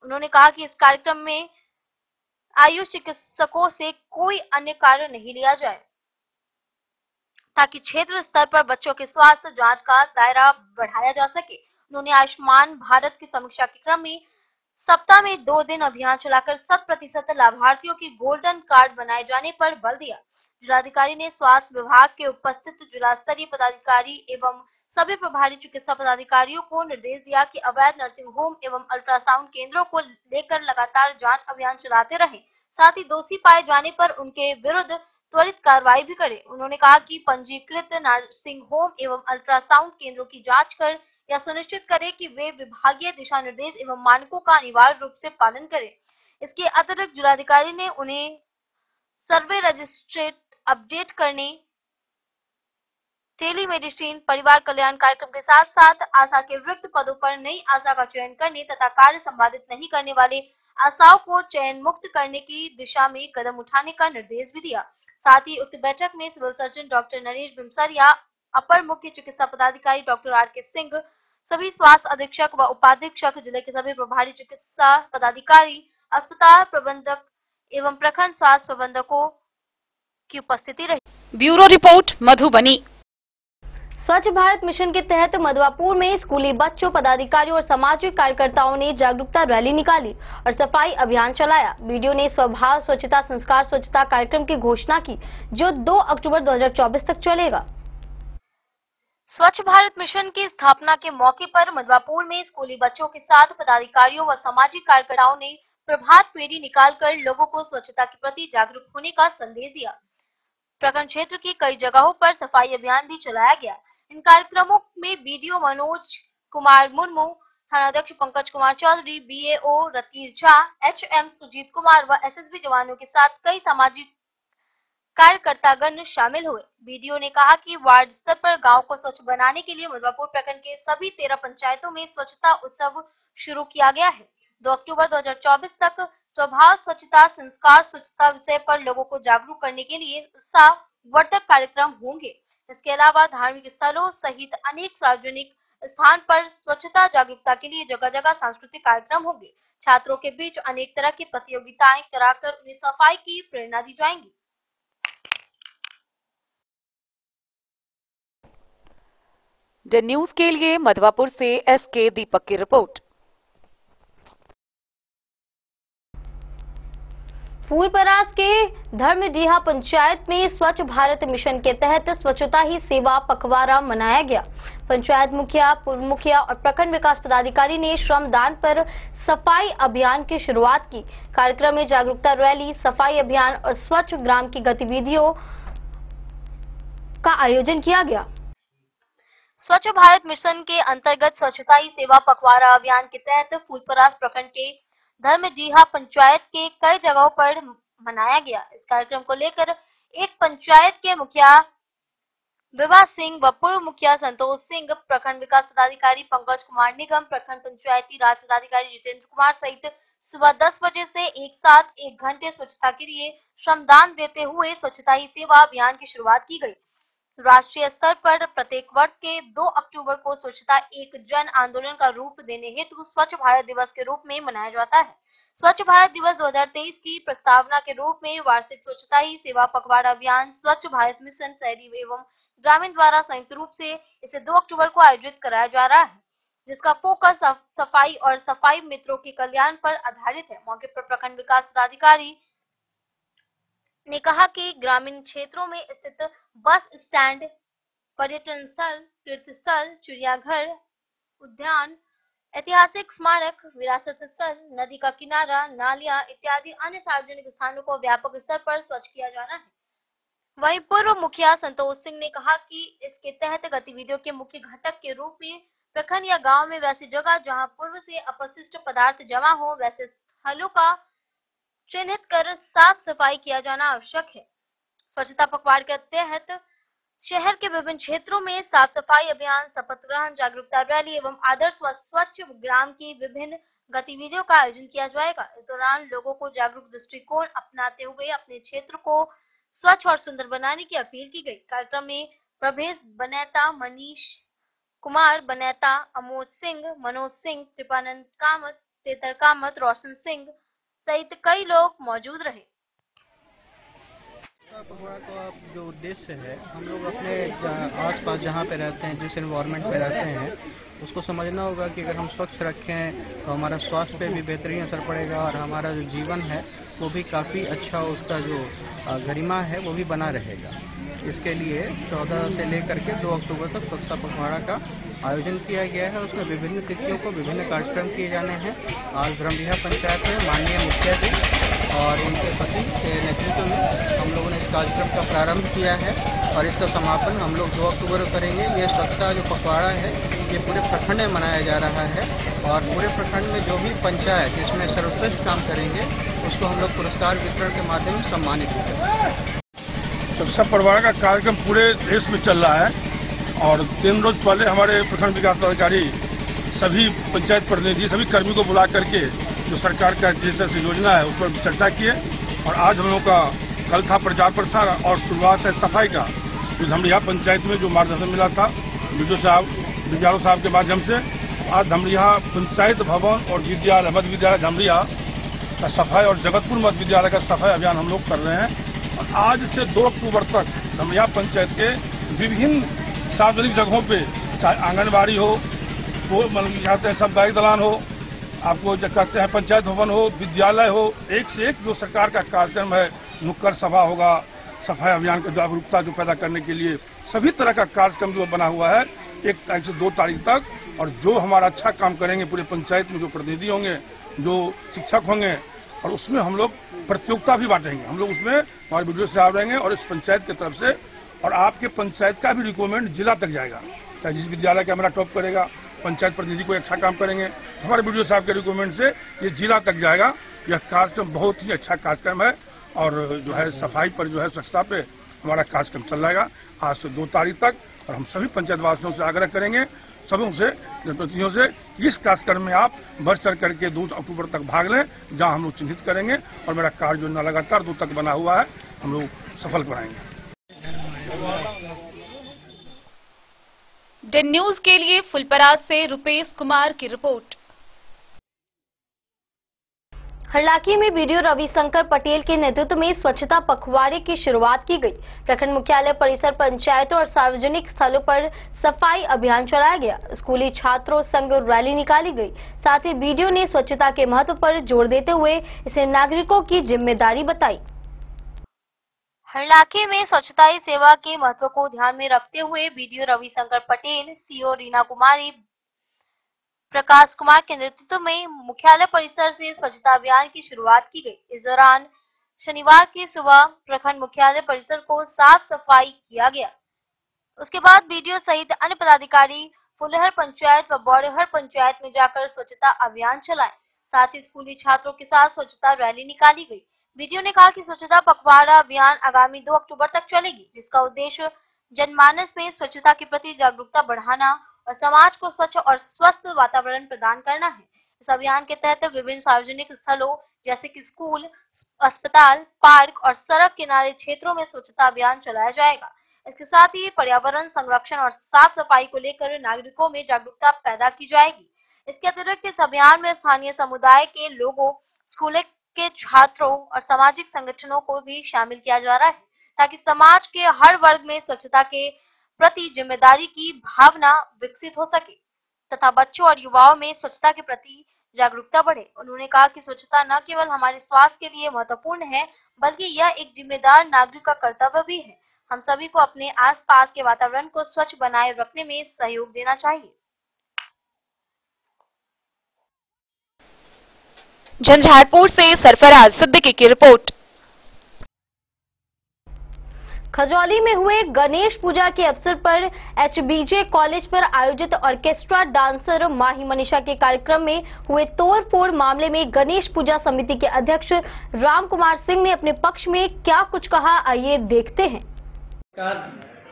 उन्होंने कहा कि इस कार्यक्रम में आयुष चिकित्सकों से कोई अन्य कार्य नहीं लिया जाए, ताकि क्षेत्र स्तर पर बच्चों के स्वास्थ्य जांच का दायरा बढ़ाया जा सके। उन्होंने आयुष्मान भारत की समीक्षा के क्रम में सप्ताह में 2 दिन अभियान चलाकर 100% लाभार्थियों की गोल्डन कार्ड बनाए जाने पर बल दिया। जिलाधिकारी ने स्वास्थ्य विभाग के उपस्थित जिला स्तरीय पदाधिकारी एवं सभी प्रभारी चिकित्सा पदाधिकारियों को निर्देश दिया कि अवैध नर्सिंग होम एवं अल्ट्रासाउंड केंद्रों को लेकर लगातार जांच अभियान चलाते रहें। साथ ही दोषी पाए जाने पर उनके विरुद्ध त्वरित कार्रवाई भी करें। उन्होंने कहा कि पंजीकृत नर्सिंग होम एवं अल्ट्रासाउंड केंद्रों की जांच कर यह सुनिश्चित करें कि वे विभागीय दिशा निर्देश एवं मानकों का अनिवार्य रूप से पालन करें। इसके अतिरिक्त जिलाधिकारी ने उन्हें सर्वे रजिस्ट्रेट अपडेट करने, टेलीमेडिसिन, परिवार कल्याण कार्यक्रम के साथ साथ आशा के रिक्त पदों पर नई आशा का चयन करने तथा कार्य संपादित नहीं करने वाले आशाओं को चयन मुक्त करने की दिशा में कदम उठाने का निर्देश भी दिया। साथ ही उक्त बैठक में सिविल सर्जन डॉक्टर नरेश बिमसरिया, अपर मुख्य चिकित्सा पदाधिकारी डॉक्टर RK सिंह, सभी स्वास्थ्य अधीक्षक व उपाधीक्षक, जिले के सभी प्रभारी चिकित्सा पदाधिकारी, अस्पताल प्रबंधक एवं प्रखंड स्वास्थ्य प्रबंधकों की उपस्थिति रही। Bureau report Madhubani. स्वच्छ भारत मिशन के तहत मधवापुर में स्कूली बच्चों, पदाधिकारियों और सामाजिक कार्यकर्ताओं ने जागरूकता रैली निकाली और सफाई अभियान चलाया। वीडियो ने स्वभाव स्वच्छता संस्कार स्वच्छता कार्यक्रम की घोषणा की, जो 2 अक्टूबर 2024 तक चलेगा। स्वच्छ भारत मिशन की स्थापना के मौके पर मधवापुर में स्कूली बच्चों के साथ पदाधिकारियों व सामाजिक कार्यकर्ताओं ने प्रभात फेरी निकालकर लोगों को स्वच्छता के प्रति जागरूक होने का संदेश दिया। प्रखंड क्षेत्र की कई जगहों पर सफाई अभियान भी चलाया गया। इन कार्यक्रमों में BDO मनोज कुमार मुर्मू, थानाध्यक्ष पंकज कुमार चौधरी, BAO रतीश झा, HM सुजीत कुमार व SSB जवानों के साथ कई सामाजिक कार्यकर्तागण शामिल हुए। BDO ने कहा कि वार्ड स्तर पर गांव को स्वच्छ बनाने के लिए मधवापुर प्रखंड के सभी 13 पंचायतों में स्वच्छता उत्सव शुरू किया गया है। 2 अक्टूबर 2024 तक स्वभाव स्वच्छता संस्कार स्वच्छता विषय पर लोगों को जागरूक करने के लिए उत्साहवर्धक कार्यक्रम होंगे। इसके अलावा धार्मिक स्थलों सहित अनेक सार्वजनिक स्थान पर स्वच्छता जागरूकता के लिए जगह जगह सांस्कृतिक कार्यक्रम होंगे। छात्रों के बीच अनेक तरह की प्रतियोगिताएं कराकर उन्हें सफाई की प्रेरणा दी जाएंगी। द न्यूज के लिए मधवापुर से एसके दीपक की रिपोर्ट। फूलपरास के धर्मडीहा पंचायत में स्वच्छ भारत मिशन के तहत स्वच्छता ही सेवा पखवाड़ा मनाया गया। पंचायत मुखिया, पूर्व मुखिया और प्रखंड विकास पदाधिकारी ने श्रमदान पर सफाई अभियान की शुरुआत की। कार्यक्रम में जागरूकता रैली, सफाई अभियान और स्वच्छ ग्राम की गतिविधियों का आयोजन किया गया। स्वच्छ भारत मिशन के अंतर्गत स्वच्छता ही सेवा पखवाड़ा अभियान के तहत फूलपरास प्रखंड के धर्मडीहा पंचायत के कई जगहों पर मनाया गया। इस कार्यक्रम को लेकर एक पंचायत के मुखिया विभा सिंह व पूर्व मुखिया संतोष सिंह, प्रखंड विकास पदाधिकारी पंकज कुमार निगम, प्रखंड पंचायती राज पदाधिकारी जितेंद्र कुमार सहित सुबह 10 बजे से एक साथ 1 घंटे स्वच्छता के लिए श्रमदान देते हुए स्वच्छता ही सेवा अभियान की शुरुआत की गई। राष्ट्रीय स्तर पर प्रत्येक वर्ष के 2 अक्टूबर को स्वच्छता एक जन आंदोलन का रूप देने हेतु स्वच्छ भारत दिवस के रूप में मनाया जाता है। स्वच्छ भारत दिवस 2023 की प्रस्तावना के रूप में वार्षिक स्वच्छता ही सेवा पखवाड़ा अभियान स्वच्छ भारत मिशन शहरी एवं ग्रामीण द्वारा संयुक्त रूप से इसे 2 अक्टूबर को आयोजित कराया जा रहा है, जिसका फोकस सफाई और सफाई मित्रों के कल्याण पर आधारित है। मौके पर प्रखंड विकास पदाधिकारी ने कहा कि ग्रामीण क्षेत्रों में स्थित बस स्टैंड, पर्यटन स्थल, तीर्थ स्थल, चिड़ियाघर, उद्यान, ऐतिहासिक स्मारक, विरासत स्थल, नदी का किनारा, नालियां इत्यादि अन्य सार्वजनिक स्थानों को व्यापक स्तर पर स्वच्छ किया जाना है। वहीं पूर्व मुखिया संतोष सिंह ने कहा कि इसके तहत गतिविधियों के मुख्य घटक के रूप में प्रखंड या गांव में वैसी जगह जहां पूर्व से अपशिष्ट पदार्थ जमा हो, वैसे स्थलों का चिन्हित कर साफ सफाई किया जाना आवश्यक है। स्वच्छता पखवाड़े के तहत शहर के विभिन्न क्षेत्रों में साफ सफाई अभियान, शपथ ग्रहण, जागरूकता रैली एवं आदर्श व स्वच्छ ग्राम की विभिन्न गतिविधियों का आयोजन किया जाएगा। इस दौरान लोगों को जागरूक दृष्टिकोण अपनाते हुए अपने क्षेत्र को स्वच्छ और सुंदर बनाने की अपील की गई। कार्यक्रम में प्रभेश बनेता, मनीष कुमार बनेता, अमोद सिंह, मनोज सिंह, कृपानंद कामत, तेतर कामत, रोशन सिंह सहित कई लोग मौजूद रहे। पखवाड़ा का जो उद्देश्य है, हम लोग अपने आसपास जहाँ पे रहते हैं, जिस एनवायरनमेंट पे रहते हैं, उसको समझना होगा कि अगर हम स्वच्छ रखें तो हमारा स्वास्थ्य पे भी बेहतरीन असर पड़ेगा और हमारा जो जीवन है वो भी काफ़ी अच्छा, उसका जो गरिमा है वो भी बना रहेगा। इसके लिए 14 से लेकर के 2 अक्टूबर तक स्वच्छता पखवाड़ा का आयोजन किया गया है। उसमें विभिन्न तिथियों को विभिन्न कार्यक्रम किए जाने हैं। आज धर्मडीहा पंचायत में माननीय मुखिया जी और उनके पति के नेतृत्व में हम लोगों ने इस कार्यक्रम का प्रारंभ किया है और इसका समापन हम लोग 2 अक्टूबर को करेंगे। ये स्वच्छता जो पखवाड़ा है ये पूरे प्रखंड में मनाया जा रहा है और पूरे प्रखंड में जो भी पंचायत इसमें सर्वश्रेष्ठ काम करेंगे उसको हम लोग पुरस्कार वितरण के माध्यम से सम्मानित करेंगे। स्वच्छता पखवाड़ा का कार्यक्रम पूरे देश में चल रहा है और 3 रोज पहले हमारे प्रखंड विकास पदाधिकारी सभी पंचायत प्रतिनिधि, सभी कर्मियों को बुला करके जो सरकार का जैसे योजना है उस पर चर्चा किए और आज हम लोगों का कल था प्रचार प्रसार और शुरुआत है सफाई का। तो धमडीहा पंचायत में जो मार्गदर्शन मिला था विद्यालय साहब के माध्यम से, आज धमडीहा पंचायत भवन और विद्यालय मध्य विद्यालय धमडीहा का सफाई और जगतपुर मध्य विद्यालय का सफाई अभियान हम लोग कर रहे हैं। और आज से 2 अक्टूबर तक धमडीहा पंचायत के विभिन्न सार्वजनिक जगहों पे, चाहे आंगनबाड़ी हो, वो चाहते हैं सामुदायिक दलान हो, आपको जो कहते हैं पंचायत भवन हो, विद्यालय हो, एक से एक जो सरकार का कार्यक्रम है, नुक्कड़ सभा होगा, सफाई अभियान की जागरूकता जो पैदा करने के लिए सभी तरह का कार्यक्रम जो बना हुआ है 1 तारीख से 2 तारीख तक। और जो हमारा अच्छा काम करेंगे पूरे पंचायत में, जो प्रतिनिधि होंगे, जो शिक्षक होंगे, और उसमें हम लोग प्रतियोगिता भी बांटेंगे। हम लोग उसमें हमारे वीडियो साहब रहेंगे और इस पंचायत की तरफ से और आपके पंचायत का भी रिक्रूटमेंट जिला तक जाएगा। चाहे जिस विद्यालय का हमारा टॉप करेगा, पंचायत प्रतिनिधि को अच्छा काम करेंगे, हमारे वीडियो साहब के रिक्रूटमेंट से ये जिला तक जाएगा। यह कार्यक्रम बहुत ही अच्छा कार्यक्रम है और जो है सफाई पर जो है स्वच्छता पे हमारा कार्यक्रम चल जाएगा आज से 2 तारीख तक। और हम सभी पंचायत वासियों से आग्रह करेंगे, सबों से, जनप्रतिनिधियों से, इस कार्यक्रम में आप बढ़ चढ़ करके 2 अक्टूबर तक भाग लें, जहां हम लोग चिन्हित करेंगे और मेरा कार्य योजना लगातार 2 तक बना हुआ है, हम लोग सफल कराएंगे। डेन न्यूज के लिए फुलपरास से रुपेश कुमार की रिपोर्ट। हरलाखी में बीडीओ रविशंकर पटेल के नेतृत्व में स्वच्छता पखवाड़े की शुरुआत की गई। प्रखंड मुख्यालय परिसर, पंचायतों और सार्वजनिक स्थलों पर सफाई अभियान चलाया गया। स्कूली छात्रों संग रैली निकाली गई। साथ ही बीडीओ ने स्वच्छता के महत्व पर जोर देते हुए इसे नागरिकों की जिम्मेदारी बताई। हरलाखी में स्वच्छता ही सेवा के महत्व को ध्यान में रखते हुए बीडीओ रविशंकर पटेल, सीओ रीना कुमारी, प्रकाश कुमार के नेतृत्व में मुख्यालय परिसर से स्वच्छता अभियान की शुरुआत की गई। इस दौरान शनिवार की सुबह प्रखंड मुख्यालय परिसर को साफ सफाई किया गया। उसके बाद बीडीओ सहित अन्य पदाधिकारी फुलहर पंचायत व बौड़हर पंचायत में जाकर स्वच्छता अभियान चलाए। साथ ही स्कूली छात्रों के साथ स्वच्छता रैली निकाली गई। बीडीओ ने कहा कि स्वच्छता पखवाड़ा अभियान आगामी 2 अक्टूबर तक चलेगी, जिसका उद्देश्य जनमानस में स्वच्छता के प्रति जागरूकता बढ़ाना और समाज को स्वच्छ और स्वस्थ वातावरण प्रदान करना है। इस अभियान के तहत विभिन्न सार्वजनिक स्थलों जैसे कि स्कूल, अस्पताल, पार्क और सड़क किनारे क्षेत्रों में स्वच्छता अभियान चलाया जाएगा। इसके साथ ही पर्यावरण संरक्षण और साफ सफाई को लेकर नागरिकों में जागरूकता पैदा की जाएगी। इसके अतिरिक्त इस अभियान में स्थानीय समुदाय के लोगों, स्कूल के छात्रों और सामाजिक संगठनों को भी शामिल किया जा रहा है, ताकि समाज के हर वर्ग में स्वच्छता के प्रति जिम्मेदारी की भावना विकसित हो सके तथा बच्चों और युवाओं में स्वच्छता के प्रति जागरूकता बढ़े। उन्होंने कहा कि स्वच्छता न केवल हमारे स्वास्थ्य के लिए महत्वपूर्ण है, बल्कि यह एक जिम्मेदार नागरिक का कर्तव्य भी है। हम सभी को अपने आसपास के वातावरण को स्वच्छ बनाए रखने में सहयोग देना चाहिए। झंझारपुर से सरफराज सिद्दीकी की रिपोर्ट। खजौली में हुए गणेश पूजा के अवसर पर एचबीजे कॉलेज पर आयोजित ऑर्केस्ट्रा डांसर माही मनीषा के कार्यक्रम में हुए तोड़फोड़ मामले में गणेश पूजा समिति के अध्यक्ष राम कुमार सिंह ने अपने पक्ष में क्या कुछ कहा, आइए देखते हैं।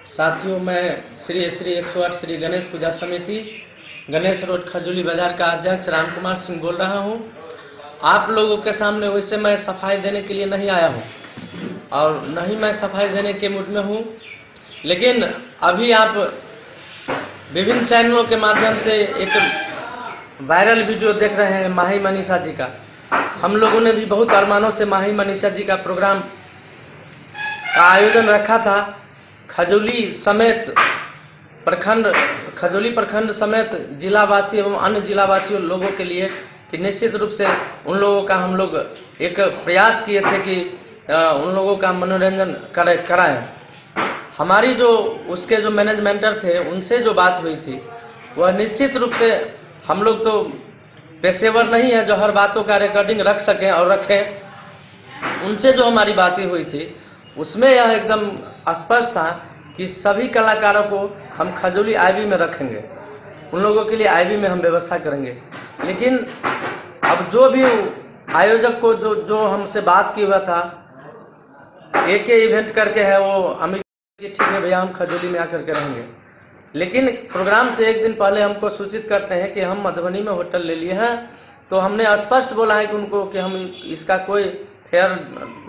साथियों, मैं श्री 108 श्री गणेश पूजा समिति गणेश रोड खजौली बाजार का अध्यक्ष राम कुमार सिंह बोल रहा हूं। आप लोगों के सामने वैसे मैं सफाई देने के लिए नहीं आया हूं और न ही मैं सफाई देने के मूड में हूं, लेकिन अभी आप विभिन्न चैनलों के माध्यम से एक वायरल वीडियो देख रहे हैं माही मनीषा जी का। हम लोगों ने भी बहुत अरमानों से माही मनीषा जी का प्रोग्राम का आयोजन रखा था। खजौली समेत खजौली प्रखंड समेत जिलावासी एवं अन्य जिलावासी लोगों के लिए कि निश्चित रूप से उन लोगों का हम लोग एक प्रयास किए थे कि उन लोगों का मनोरंजन कराएं। हमारी जो उसके जो मैनेजमेंटर थे उनसे जो बात हुई थी वह निश्चित रूप से हम लोग तो पेशेवर नहीं है जो हर बातों का रिकॉर्डिंग रख सकें और रखें। उनसे जो हमारी बातें हुई थी उसमें यह एकदम स्पष्ट था कि सभी कलाकारों को हम खजौली आईबी में रखेंगे, उन लोगों के लिए आईबी में हम व्यवस्था करेंगे। लेकिन अब जो भी आयोजक को जो हमसे बात की हुआ था एक इवेंट करके है वो अमित ठीक है भैया हम खजौली में आकर के रहेंगे, लेकिन प्रोग्राम से एक दिन पहले हमको सूचित करते हैं कि हम मधुबनी में होटल ले लिए हैं। तो हमने स्पष्ट बोला है कि उनको कि हम इसका कोई फेयर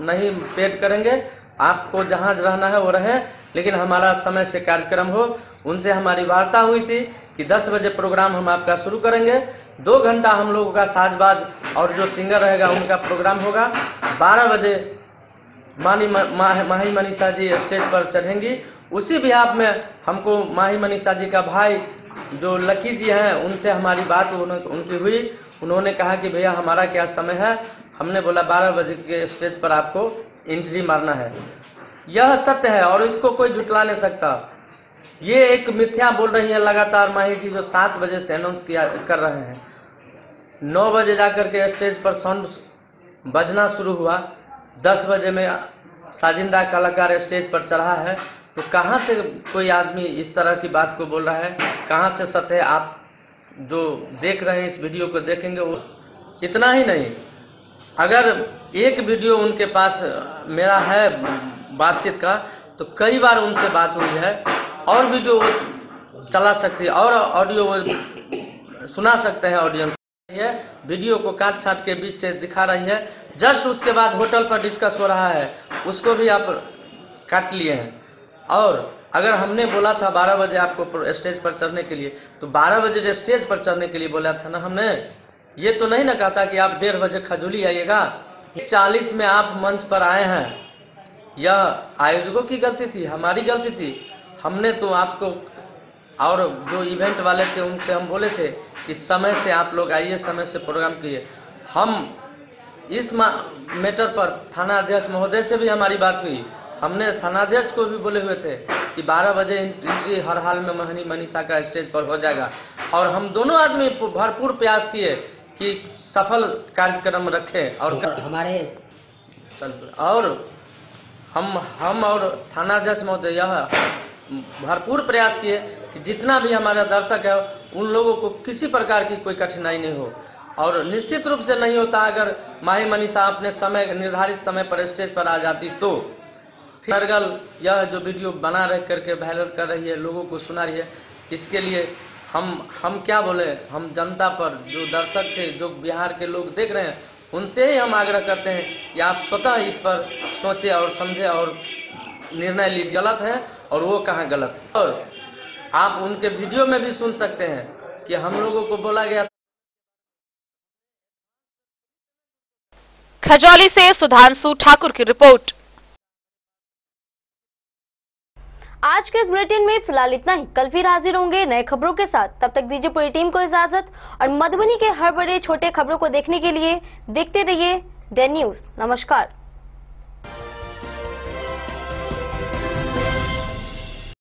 नहीं पेड करेंगे, आपको जहां रहना है वो रहे, लेकिन हमारा समय से कार्यक्रम हो। उनसे हमारी वार्ता हुई थी कि 10 बजे प्रोग्राम हम आपका शुरू करेंगे, 2 घंटा हम लोगों का साजबाज और जो सिंगर रहेगा उनका प्रोग्राम होगा। 12 बजे माही मनीषा जी स्टेज पर चढ़ेंगी। उसी बिहाफ में हमको माही मनीषा जी का भाई जो लकी जी हैं उनसे हमारी बात उनकी हुई। उन्होंने कहा कि भैया हमारा क्या समय है, हमने बोला 12 बजे के स्टेज पर आपको एंट्री मारना है। यह सत्य है और इसको कोई झुटला नहीं सकता। ये एक मिथ्या बोल रही है लगातार माही जी जो 7 बजे से अनाउंस कर रहे हैं। 9 बजे जाकर के स्टेज पर साउंड बजना शुरू हुआ, 10 बजे में साजिंदा कलाकार स्टेज पर चढ़ा है। तो कहां से कोई आदमी इस तरह की बात को बोल रहा है, कहां से सत्य है? आप जो देख रहे हैं इस वीडियो को देखेंगे। वो इतना ही नहीं, अगर एक वीडियो उनके पास मेरा है बातचीत का तो कई बार उनसे बात हुई है और वीडियो वो चला सकती है और ऑडियो वो सुना सकते हैं ऑडियंस। ये वीडियो को काट छाट के बीच से दिखा रही है। जस्ट उसके बाद होटल पर डिस्कस हो रहा है, उसको भी आप काट लिए हैं। और अगर हमने बोला था 12 बजे आपको स्टेज पर चढ़ने के लिए, तो 12 बजे स्टेज पर चढ़ने के लिए बोला था ना हमने। ये तो नहीं ना कहा था कि आप 1:30 बजे खजूली आइएगा। 40 में आप मंच पर आए हैं, यह आयोजकों की गलती थी, हमारी गलती थी। हमने तो आपको और जो इवेंट वाले थे उनसे हम बोले थे कि समय से आप लोग आइए, समय से प्रोग्राम कीजिए। हम इस मैटर पर थाना अध्यक्ष महोदय से भी हमारी बात हुई। हमने थानाध्यक्ष को भी बोले हुए थे कि 12 बजे एंट्री हर हाल में महनी मनीषा का स्टेज पर हो जाएगा। और हम दोनों आदमी भरपूर प्रयास किए कि सफल कार्यक्रम रखें। और हमारे और हम और थानाध्यक्ष महोदय यह भरपूर प्रयास किए कि जितना भी हमारा दर्शक है उन लोगों को किसी प्रकार की कोई कठिनाई नहीं हो। और निश्चित रूप से नहीं होता अगर माही मनीषा अपने समय निर्धारित समय पर स्टेज पर आ जाती तो। नरगल यह जो वीडियो बना रह करके वायरल कर रही है, लोगों को सुना रही है, इसके लिए हम क्या बोले, हम जनता पर जो दर्शक थे, जो बिहार के लोग देख रहे हैं, उनसे ही हम आग्रह करते हैं कि आप स्वतः इस पर सोचें और समझें और निर्णय लीजिए। गलत है और वो कहाँ गलत है। और आप उनके वीडियो में भी सुन सकते हैं कि हम लोगों को बोला गया। खजौली से सुधांशु ठाकुर की रिपोर्ट। आज के इस बुलेटिन में फिलहाल इतना ही। कल फिर हाजिर होंगे नए खबरों के साथ। तब तक दीजिए पूरी टीम को इजाजत और मधुबनी के हर बड़े छोटे खबरों को देखने के लिए देखते रहिए डे न्यूज। नमस्कार।